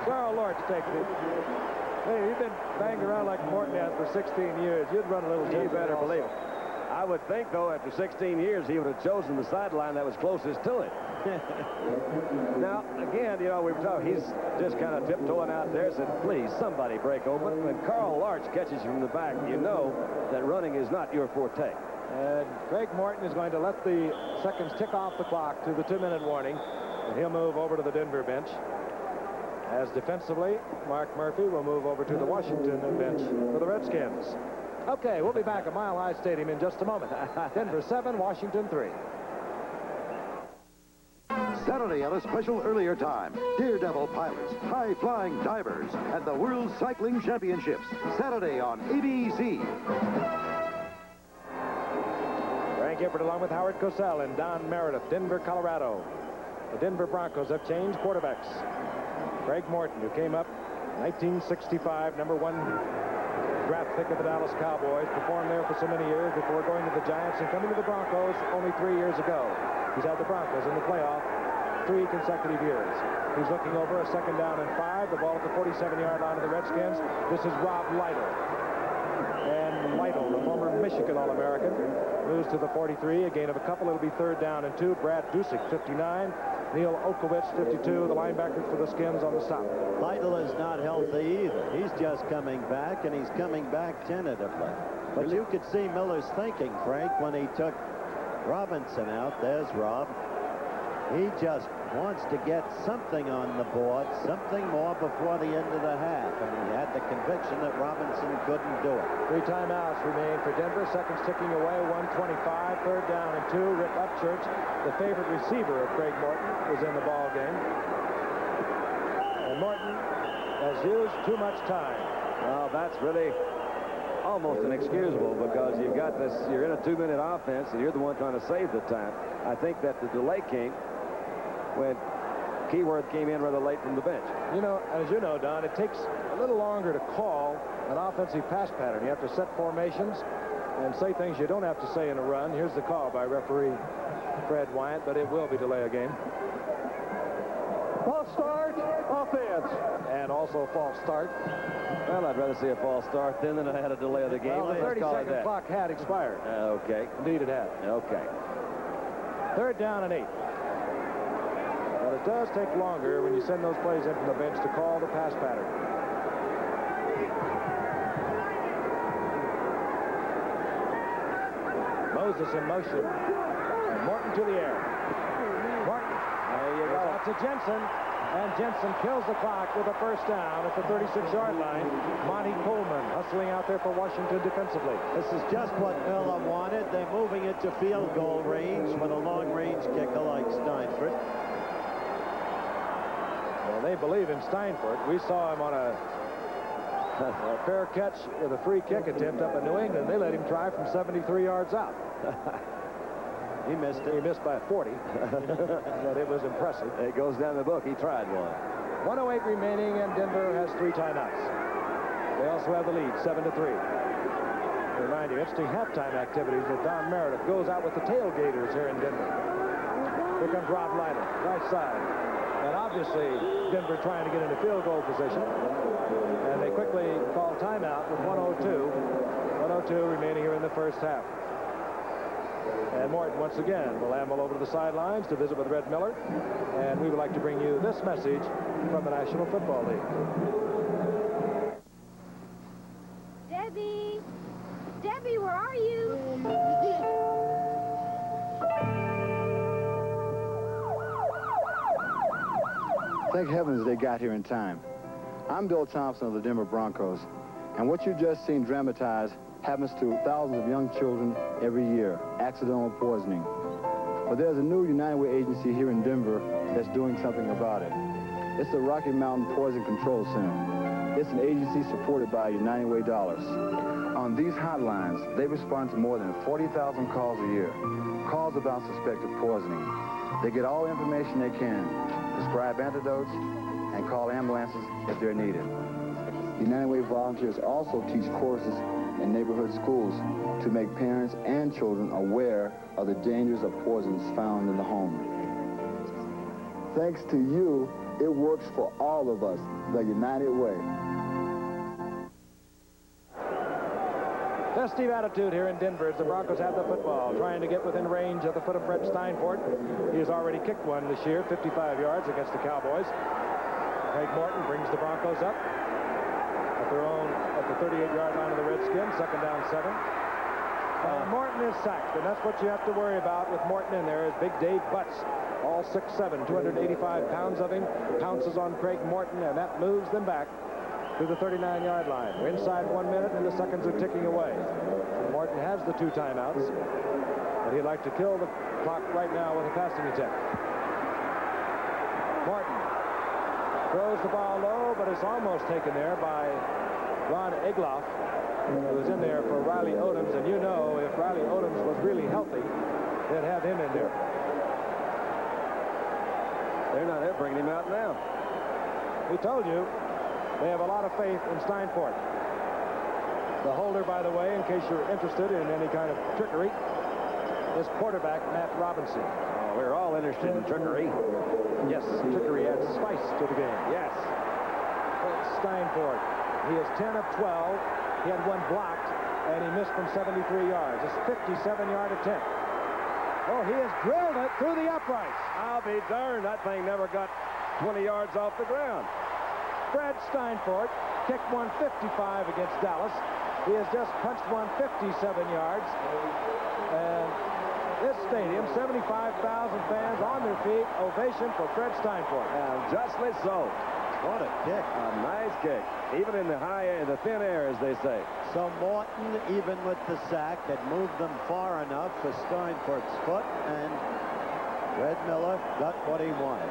Carl Lorch takes it. Hey, you've been banged around like Morton has for 16 years. You'd run a little You better believe it. I would think, though, after 16 years, he would have chosen the sideline that was closest to it. Now, again, you know, we've talked, he's just kind of tiptoeing out there, said, please, somebody break open. When Carl Larch catches you from the back, you know that running is not your forte. And Craig Morton is going to let the seconds tick off the clock to the 2-minute warning, and he'll move over to the Denver bench. As defensively, Mark Murphy will move over to the Washington bench for the Redskins. Okay, we'll be back at Mile High Stadium in just a moment. Denver 7, Washington 3. Saturday at a special earlier time, Daredevil pilots, high-flying divers, and the World Cycling Championships. Saturday on ABC. Frank Gifford along with Howard Cosell and Don Meredith, Denver, Colorado. The Denver Broncos have changed quarterbacks. Craig Morton, who came up 1965, number 1 draft pick of the Dallas Cowboys, performed there for so many years before going to the Giants and coming to the Broncos only 3 years ago. He's had the Broncos in the playoff 3 consecutive years. He's looking over a 2nd down and 5. The ball at the 47-yard line of the Redskins. This is Rob Lytle. And Lytle, the former Michigan All-American, moves to the 43. A gain of a couple. It'll be 3rd down and 2. Brad Dusick, 59. Neil Okowitz, 52. The linebackers for the Skins on the stop. Lytle is not healthy either. He's just coming back, and he's coming back tentatively. But you could see Miller's thinking, Frank, when he took Robinson out. There's Rob. He just wants to get something on the board, something more before the end of the half. And he had the conviction that Robinson couldn't do it. 3 timeouts remain for Denver. Seconds ticking away. 1:25. 3rd down and 2. Rick Upchurch, the favorite receiver of Craig Morton, is in the ball game. And Morton has used too much time. Well, that's really almost inexcusable because you've got this, you're in a 2-minute offense and you're the one trying to save the time. I think that the delay came when Keyworth came in rather late from the bench. You know, as you know, Don, it takes a little longer to call an offensive pass pattern. You have to set formations and say things you don't have to say in a run. Here's the call by referee Fred Wyant, but it will be delay a game. False start, offense. And also false start. Well, I'd rather see a false start then than I had a delay of the game. Well, the Let's call it 30-second that. clock had expired. Okay. Indeed it had. Okay. 3rd down and 8. But it does take longer when you send those plays in from the bench to call the pass pattern. Moses in motion. And Morton to the air. Morton. There you go. Out to Jensen. And Jensen kills the clock with a first down at the 36-yard line. Monty Coleman hustling out there for Washington defensively. This is just what Miller wanted. They're moving it to field goal range with a long-range kicker like Steinfort. Well, they believe in Steinfort. We saw him on a fair catch with a free kick attempt up in New England. They let him try from 73 yards out. He missed it. He missed by 40, but it was impressive. It goes down the book. He tried one. 1:08 remaining, and Denver has 3 timeouts. They also have the lead, 7-3. Remind you, interesting halftime activities that Don Meredith goes out with the tailgaters here in Denver. Here comes Rob Leiter, right side. And obviously, Denver trying to get into field goal position. And they quickly call timeout with 1:02. 1:02 remaining here in the first half. And Morton, once again, will amble over to the sidelines to visit with Red Miller. And we would like to bring you this message from the National Football League. Debbie! Debbie, where are you? Thank heavens they got here in time. I'm Bill Thompson of the Denver Broncos, and what you just seen dramatized happens to thousands of young children every year, accidental poisoning. But there's a new United Way agency here in Denver that's doing something about it. It's the Rocky Mountain Poison Control Center. It's an agency supported by United Way dollars. On these hotlines, they respond to more than 40,000 calls a year, calls about suspected poisoning. They get all the information they can, prescribe antidotes, and call ambulances if they're needed. United Way volunteers also teach courses in neighborhood schools to make parents and children aware of the dangers of poisons found in the home. Thanks to you, it works for all of us, the United Way. Festive attitude here in Denver as the Broncos have the football, trying to get within range of the foot of Fred Steinfort. He has already kicked one this year, 55 yards against the Cowboys. Craig Morton brings the Broncos up at their own, at the 38-yard line of the Redskins, 2nd down 7. Morton is sacked, and that's what you have to worry about with Morton in there is Big Dave Butts, all 6'7", 285 pounds of him, pounces on Craig Morton, and that moves them back to the 39-yard line. We're inside 1 minute, and the seconds are ticking away. Morton has the 2 timeouts, but he'd like to kill the clock right now with a passing attempt. Morton throws the ball low, but it's almost taken there by Ron Egloff, who was in there for Riley Odoms, and you know if Riley Odoms was really healthy, they'd have him in there. They're not there bringing him out now. We told you, they have a lot of faith in Steinfort. The holder, by the way, in case you're interested in any kind of trickery, is quarterback Matt Robinson. Oh, we're all interested in trickery. Yes, trickery adds spice to the game. Yes. Steinfort, he is 10 of 12. He had one blocked, and he missed from 73 yards. It's a 57-yard attempt. Oh, he has drilled it through the uprights. I'll be darned. That thing never got 20 yards off the ground. Fred Steinfort kicked 155 against Dallas. He has just punched one 57 yards. And this stadium, 75,000 fans on their feet. Ovation for Fred Steinfort. And justly so. What a kick. A nice kick. Even in the thin air, as they say. So Morton, even with the sack, had moved them far enough for Steinfort's foot, and Red Miller got what he wanted.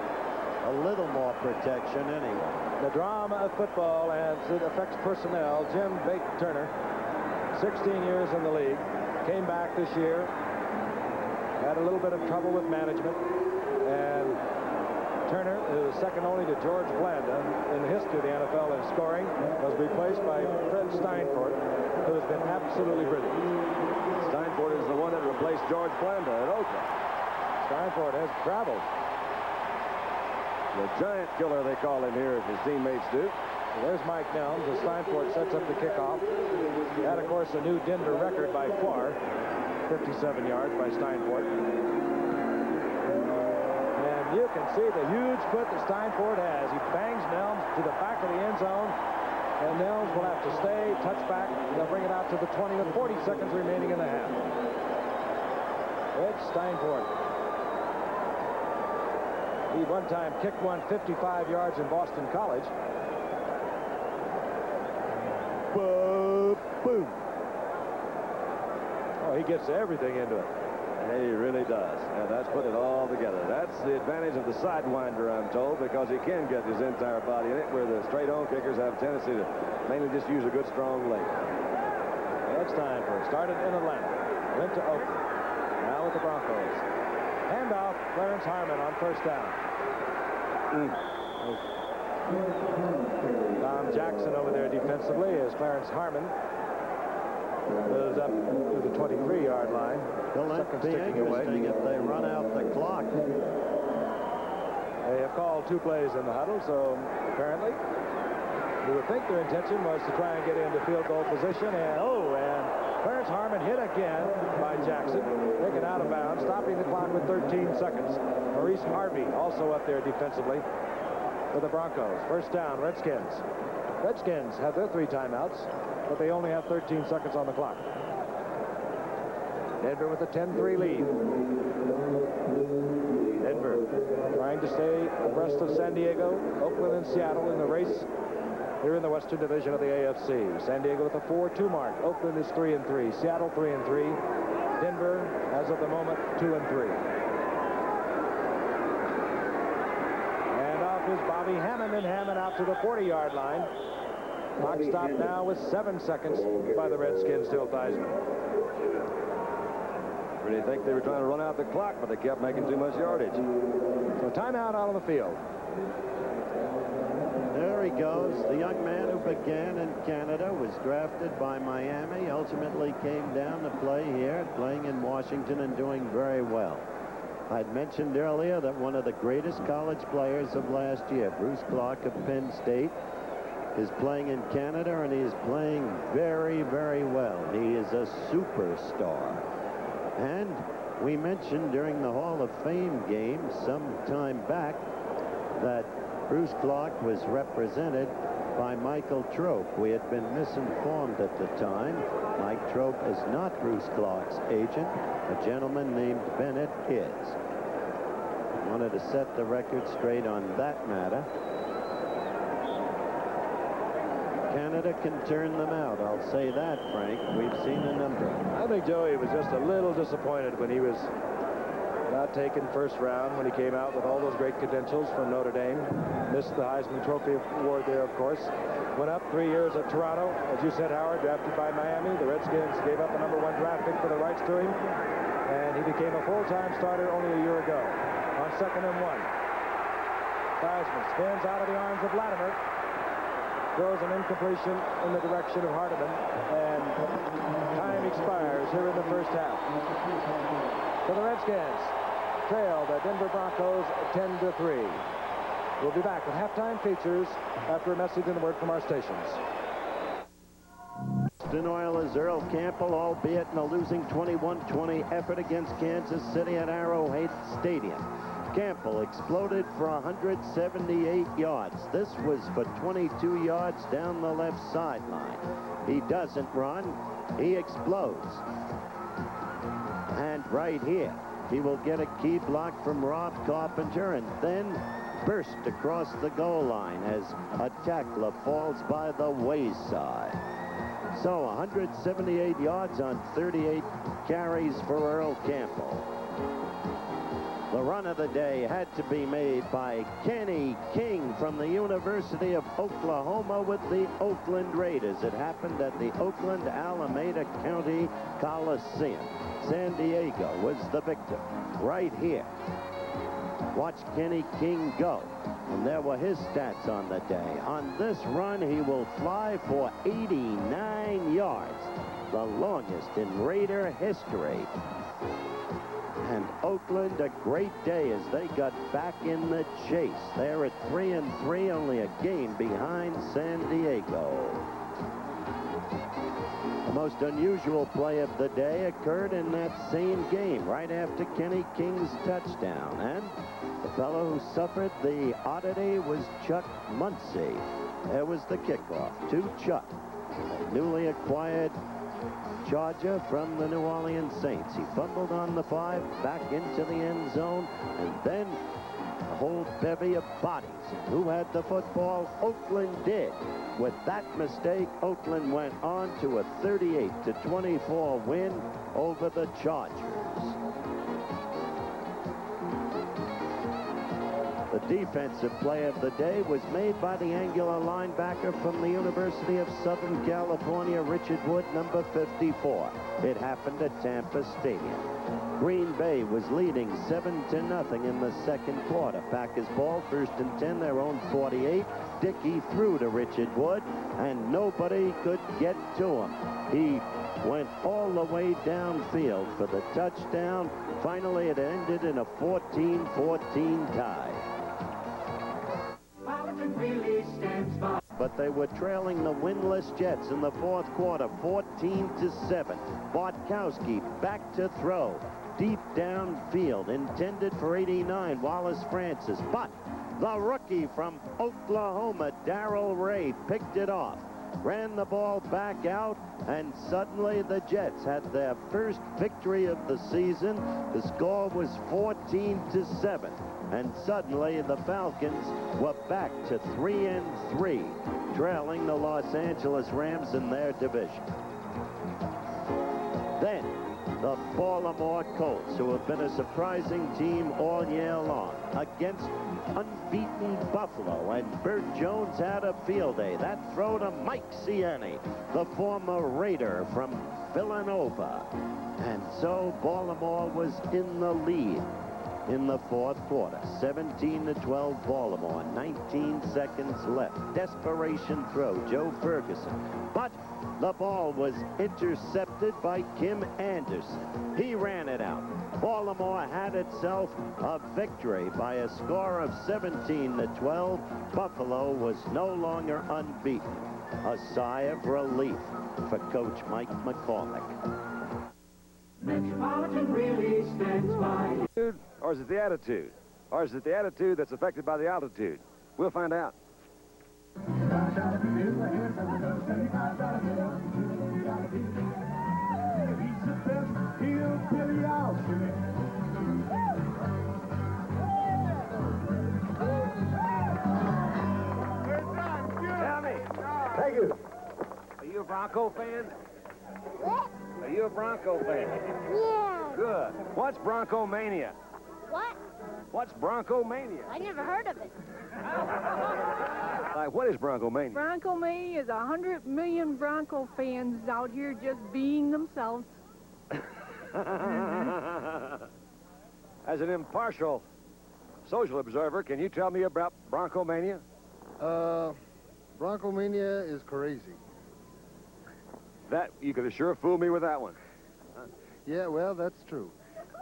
A little more protection anyway. The drama of football as it affects personnel. Jim Bate Turner, 16 years in the league, came back this year, had a little bit of trouble with management, and Turner, who is second only to George Blanda in the history of the NFL in scoring, was replaced by Fred Steinfort, who has been absolutely brilliant. Steinfort is the one that replaced George Blanda at Oakland. Steinfort has traveled. The giant killer, they call him here, as his teammates do. There's Mike Nelms as Steinfort sets up the kickoff. That, of course, a new Denver record by far. 57 yards by Steinfort. And you can see the huge foot that Steinfort has. He bangs Nelms to the back of the end zone. And Nelms will have to stay, touch back. They'll bring it out to the 20 with 40 seconds remaining in the half. It's Steinfort. He one time kicked one 55 yards in Boston College. Boom, boom. Oh, he gets everything into it. He really does. And that's put it all together. That's the advantage of the sidewinder, I'm told, because he can get his entire body in it, where the straight-on kickers have a tendency to mainly just use a good, strong leg. It's time for it. Started in Atlanta. Went to Oakland. Now with the Broncos. Handoff, Clarence Harmon on first down. Tom Jackson over there defensively as Clarence Harmon moves up to the 23-yard line. Seconds ticking away. If they run out the clock. They have called 2 plays in the huddle, so apparently you would think their intention was to try and get into field goal position. And Clarence Harmon hit again by Jackson, taken out of bounds, stopping the clock with 13 seconds. Maurice Harvey also up there defensively for the Broncos. First down, Redskins. Redskins have their 3 timeouts, but they only have 13 seconds on the clock. Denver with a 10-3 lead. Denver trying to stay abreast of San Diego, Oakland, and Seattle in the race here in the Western Division of the AFC. San Diego with a 4-2 mark. Oakland is 3-3. Seattle 3-3. Denver, as of the moment, 2-3. And off is Bobby Hammond, and Hammond out to the 40-yard line. Clock stopped now with 7 seconds by the Redskins, Bill Theismann. Really think they were trying to run out the clock, but they kept making too much yardage. So timeout out on the field. There he goes. The young man who began in Canada, was drafted by Miami, ultimately came down to play here, playing in Washington and doing very well. I'd mentioned earlier that one of the greatest college players of last year, Bruce Clark of Penn State, is playing in Canada, and he is playing very, very well. He is a superstar. And we mentioned during the Hall of Fame game some time back that Bruce Clark was represented by Michael Trope. We had been misinformed at the time. Mike Trope is not Bruce Clark's agent. A gentleman named Bennett is. Wanted to set the record straight on that matter. Canada can turn them out. I'll say that, Frank. We've seen a number. I think Joey was just a little disappointed when he was not taken first round, when he came out with all those great credentials from Notre Dame. Missed the Heisman Trophy award there, of course. Went up 3 years at Toronto. As you said, Howard, drafted by Miami. The Redskins gave up the #1 draft pick for the rights to him. And he became a full-time starter only a year ago. On 2nd and 1. Theismann spins out of the arms of Latimer. Throws an incompletion in the direction of Hardiman, and time expires here in the first half. So the Redskins trail the Denver Broncos 10-3. We'll be back with halftime features after a message and a word from our stations. Houston Oilers Earl Campbell, albeit in a losing 21-20 effort against Kansas City at Arrowhead Stadium. Campbell exploded for 178 yards. This was for 22 yards down the left sideline. He doesn't run. He explodes. And right here, he will get a key block from Rob Carpenter and then burst across the goal line as a tackler falls by the wayside. So 178 yards on 38 carries for Earl Campbell. The run of the day had to be made by Kenny King from the University of Oklahoma with the Oakland Raiders. It happened at the Oakland Alameda County Coliseum. San Diego was the victim right here. Watch Kenny King go. And there were his stats on the day. On this run, he will fly for 89 yards, the longest in Raider history. And Oakland, a great day as they got back in the chase. They're at 3-3, only a game behind San Diego. The most unusual play of the day occurred in that same game, right after Kenny King's touchdown. And the fellow who suffered the oddity was Chuck Muncie. There was the kickoff to Chuck, a newly acquired Charger from the New Orleans Saints. He fumbled on the 5, back into the end zone, and then a whole bevy of bodies. Who had the football? Oakland did. With that mistake, Oakland went on to a 38-24 win over the Chargers. The defensive play of the day was made by the angular linebacker from the University of Southern California, Richard Wood, number 54. It happened at Tampa Stadium. Green Bay was leading 7-0 in the second quarter. Packers ball, 1st and 10, their own 48. Dickey threw to Richard Wood, and nobody could get to him. He went all the way downfield for the touchdown. Finally, it ended in a 14-14 tie. Really stands by. But they were trailing the winless Jets in the fourth quarter, 14-7. Bartkowski back to throw. Deep downfield, intended for 89, Wallace Francis. But the rookie from Oklahoma, Darrell Ray, picked it off. Ran the ball back out, and suddenly the Jets had their first victory of the season. The score was 14-7. And suddenly the Falcons were back to 3-3, trailing the Los Angeles Rams in their division. Then the Baltimore Colts, who have been a surprising team all year long, against unbeaten Buffalo, and Bert Jones had a field day. That throw to Mike Siani, the former Raider from Villanova. And so Baltimore was in the lead in the fourth quarter. 17-12 Baltimore, 19 seconds left. Desperation throw, Joe Ferguson. But the ball was intercepted by Kim Anderson. He ran it out. Baltimore had itself a victory by a score of 17-12. Buffalo was no longer unbeaten. A sigh of relief for Coach Mike McCormick. Metropolitan really stands by. Or is it the attitude? Or is it the attitude that's affected by the altitude? We'll find out. Tell me. Thank you. Are you a Bronco fan? What? Are you a Bronco fan? Yeah. Good. What's Bronco Mania? What? What's Bronco Mania? I never heard of it. Like, what is Bronco Mania? Bronco Mania is 100 million Bronco fans out here just being themselves. As an impartial social observer, can you tell me about Bronco Mania? Bronco Mania is crazy. That, you could sure fool me with that one. Yeah, well, that's true.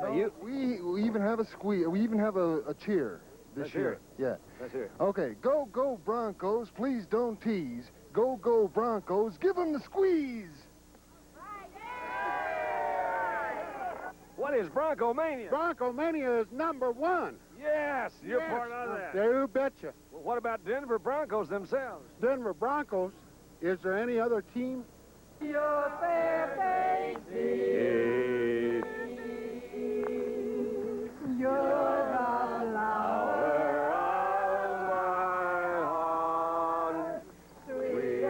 Now we even have a squeeze. We even have a cheer this Let's year. hear it. Yeah. Let's hear it. Okay, go Broncos. Please don't tease. Go Broncos. Give them the squeeze. What is Bronco Mania? Bronco Mania is #1. Yes, you're part of that. You betcha. Well, what about Denver Broncos themselves? Denver Broncos. Is there any other team Your fair face, you're the flower of my heart, sweet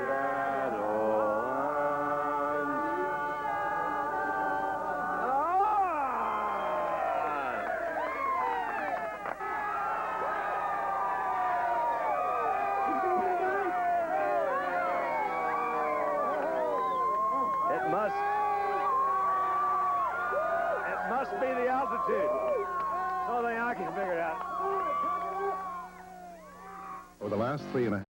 It must be the altitude. So the Yankees figured out. For the last 3.5